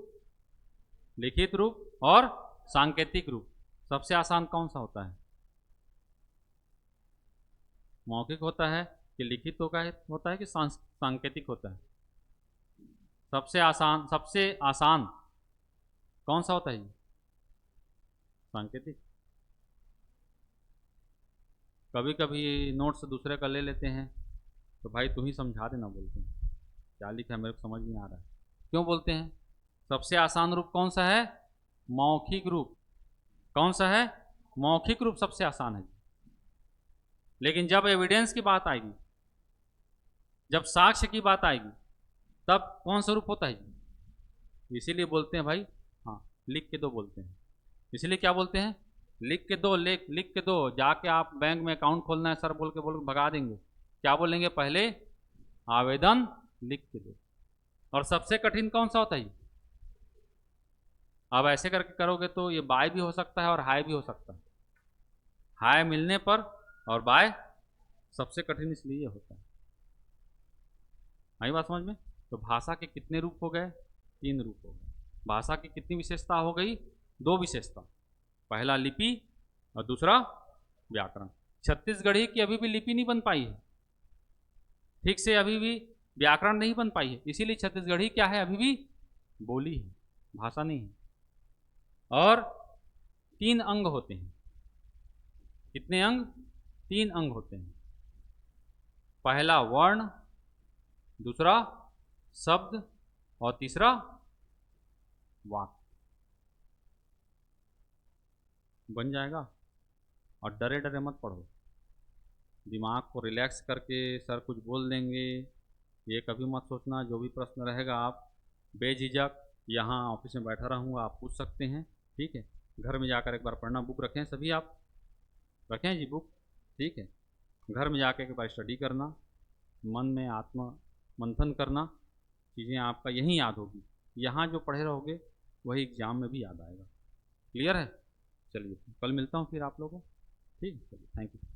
लिखित रूप और सांकेतिक रूप। सबसे आसान कौन सा होता है? मौखिक होता है कि लिखित होता है कि सांकेतिक होता है? सबसे आसान कौन सा होता है? सांकेतिक। कभी कभी नोट्स दूसरे का ले लेते हैं तो भाई तू ही समझा देना बोलते हैं, क्या लिखा है मेरे को समझ नहीं आ रहा है। क्यों बोलते हैं? सबसे आसान रूप कौन सा है? मौखिक रूप। कौन सा है? मौखिक रूप सबसे आसान है, लेकिन जब एविडेंस की बात आएगी, जब साक्ष्य की बात आएगी, तब कौन सा रूप होता है जी? इसीलिए बोलते हैं भाई, हाँ लिख के दो बोलते हैं। इसीलिए क्या बोलते हैं? लिख के दो, लिख के दो। जाके आप बैंक में अकाउंट खोलना है सर बोल के भगा देंगे। क्या बोलेंगे? पहले आवेदन लिख के दो। और सबसे कठिन कौन सा होता है? अब ऐसे करके करोगे तो ये बाय भी हो सकता है और हाय भी हो सकता है। हाय मिलने पर और बाय सबसे कठिन इसलिए होता है। आई बात समझ में? तो भाषा के कितने रूप हो गए? 3 रूप हो गए। भाषा की कितनी विशेषता हो गई? 2 विशेषता। पहला लिपि और दूसरा व्याकरण। छत्तीसगढ़ी की अभी भी लिपि नहीं बन पाई है ठीक से, अभी भी व्याकरण नहीं बन पाई है। इसीलिए छत्तीसगढ़ी क्या है? अभी भी बोली है, भाषा नहीं है। और 3 अंग होते हैं। कितने अंग? 3 अंग होते हैं। पहला वर्ण, दूसरा शब्द और तीसरा वाक्य। बन जाएगा। और डरे डरे मत पढ़ो, दिमाग को रिलैक्स करके सर कुछ बोल देंगे ये कभी मत सोचना। जो भी प्रश्न रहेगा आप बेझिझक यहाँ ऑफिस में बैठा रहूँगा, आप पूछ सकते हैं, ठीक है। घर में जाकर एक बार पढ़ना, बुक रखें सभी, आप रखें जी बुक, ठीक है। घर में जाकर एक बार स्टडी करना, मन में आत्मा मंथन करना, चीज़ें आपका यहीं याद होगी। यहाँ जो पढ़े रहोगे वही एग्ज़ाम में भी याद आएगा। क्लियर है? चलिए कल मिलता हूँ फिर आप लोगों को, ठीक है। चलिए, थैंक यू।